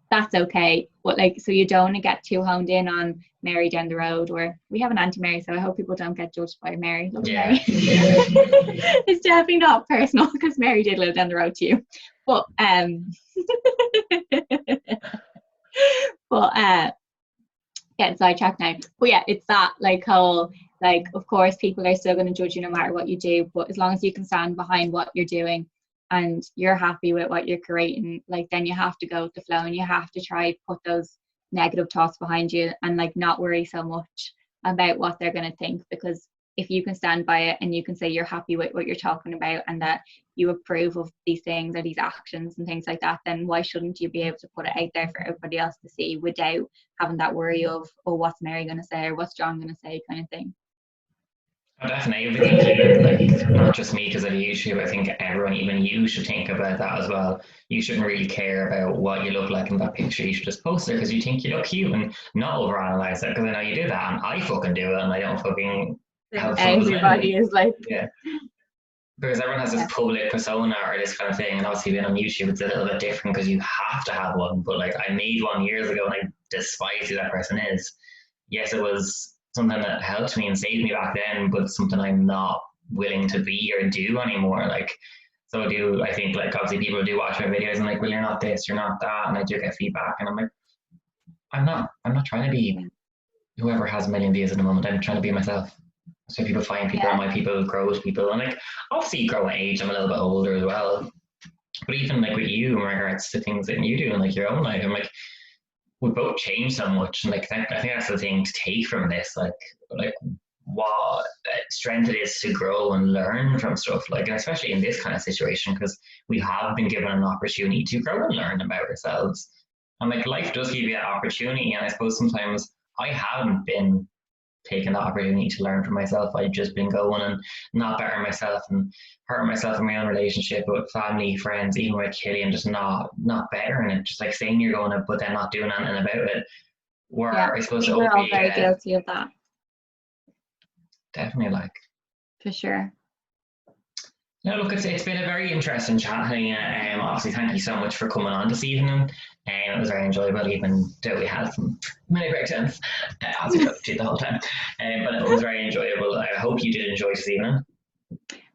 Speaker 2: that's okay. But like, so you don't want to get too honed in on Mary down the road, or we have an anti-Mary, so I hope people don't get judged by Mary. Love
Speaker 1: yeah.
Speaker 2: Mary. It's definitely not personal, because Mary did live down the road to you. But getting sidetracked now. But yeah, it's that like whole, like, of course people are still going to judge you no matter what you do, but as long as you can stand behind what you're doing and you're happy with what you're creating, like then you have to go with the flow, and you have to try put those negative thoughts behind you and like not worry so much about what they're going to think. Because if you can stand by it and you can say you're happy with what you're talking about and that you approve of these things or these actions and things like that, then why shouldn't you be able to put it out there for everybody else to see without having that worry of, oh, what's Mary going to say or what's John going to say kind of thing.
Speaker 1: Oh, definitely. I think even like not just me because of YouTube, I think everyone, even you, should think about that as well. You shouldn't really care about what you look like in that picture. You should just post it because you think you look cute and not overanalyze it. Because I know you do that, and I fucking do it, and I don't fucking
Speaker 2: And
Speaker 1: have fun with
Speaker 2: everybody
Speaker 1: it.
Speaker 2: is like,
Speaker 1: Yeah, because everyone has this
Speaker 2: yeah,
Speaker 1: public persona or this kind of thing, and obviously being on YouTube, it's a little bit different because you have to have one. But like, I made one years ago, and I despise who that person is. Yes, it was something that helped me and saved me back then, but something I'm not willing to be or do anymore. Like, so do I think like obviously people do watch my videos and like, well, you're not this, you're not that, and I do get feedback, and I'm like, I'm not trying to be
Speaker 2: yeah,
Speaker 1: whoever has a million views at the moment. I'm trying to be myself. So people find people, and
Speaker 2: yeah,
Speaker 1: my people grow with people, and like obviously you grow in age. I'm a little bit older as well, but even like with you in regards to things that you do in like your own life, I'm like we both changed so much, and like I think that's the thing to take from this, like what strength it is to grow and learn from stuff, like, and especially in this kind of situation because we have been given an opportunity to grow and learn about ourselves, and like life does give you that opportunity, and I suppose sometimes I haven't been taking that opportunity to learn from myself. I've just been going and not bettering myself and hurting myself in my own relationship with family, friends, even with Killy, and just not bettering it. Just like saying you're going to, but then not doing anything about it.
Speaker 2: yeah.
Speaker 1: Where I
Speaker 2: I
Speaker 1: suppose,
Speaker 2: think we're all
Speaker 1: okay,
Speaker 2: very
Speaker 1: yeah,
Speaker 2: guilty of that,
Speaker 1: definitely like.
Speaker 2: for sure.
Speaker 1: No, look, it's been a very interesting chat, Helena. Obviously, thank you so much for coming on this evening. It was very enjoyable, even though we had some many breakdowns, as we did the whole time. But it was very enjoyable. I hope you did enjoy this evening.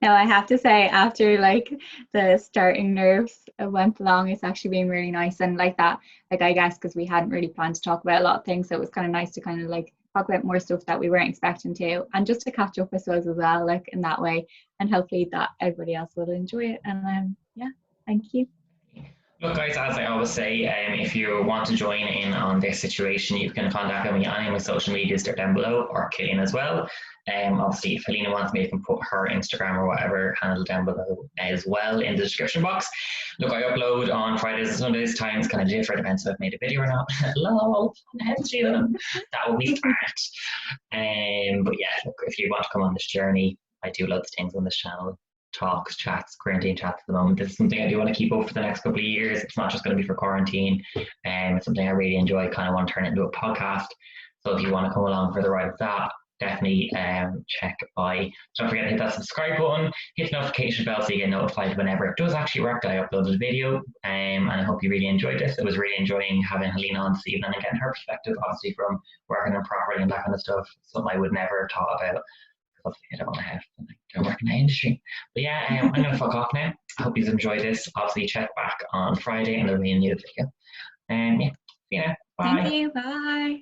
Speaker 2: Now I have to say, after like the starting nerves went along, it's actually been really nice, and like that, like I guess because we hadn't really planned to talk about a lot of things, so it was kind of nice to kind of like talk about more stuff that we weren't expecting to, and just to catch up, I suppose, as well, like in that way, and hopefully that everybody else will enjoy it. And yeah, thank you.
Speaker 1: Look, guys, as I always say, if you want to join in on this situation, you can contact me on any of my social medias. They're down below, or Killian as well. Obviously, if Helena wants me, you can put her Instagram or whatever handle down below as well in the description box. Look, I upload on Fridays and Sundays. Times kind of different, depends if I've made a video or not. Lol, that will be fact. But yeah, look, if you want to come on this journey, I do loads of things on this channel, talks, chats, quarantine chats at the moment. This is something I do want to keep up for the next couple of years. It's not just going to be for quarantine. It's something I really enjoy. Kind of want to turn it into a podcast. So if you want to come along for the ride of that, definitely check by. Don't forget to hit that subscribe button, hit the notification bell so you get notified whenever it does actually work that I uploaded a video. And I hope you really enjoyed this. It was really enjoying having Helena on this evening and getting her perspective, obviously from working in property and that kind of stuff. Something I would never have thought about. I don't want to have to work in the industry. But yeah, I'm going to fuck off now. I hope you've enjoyed this. Obviously, check back on Friday and there'll be a new video. And yeah, see you now.
Speaker 2: Thank
Speaker 1: Bye.
Speaker 2: you. Bye.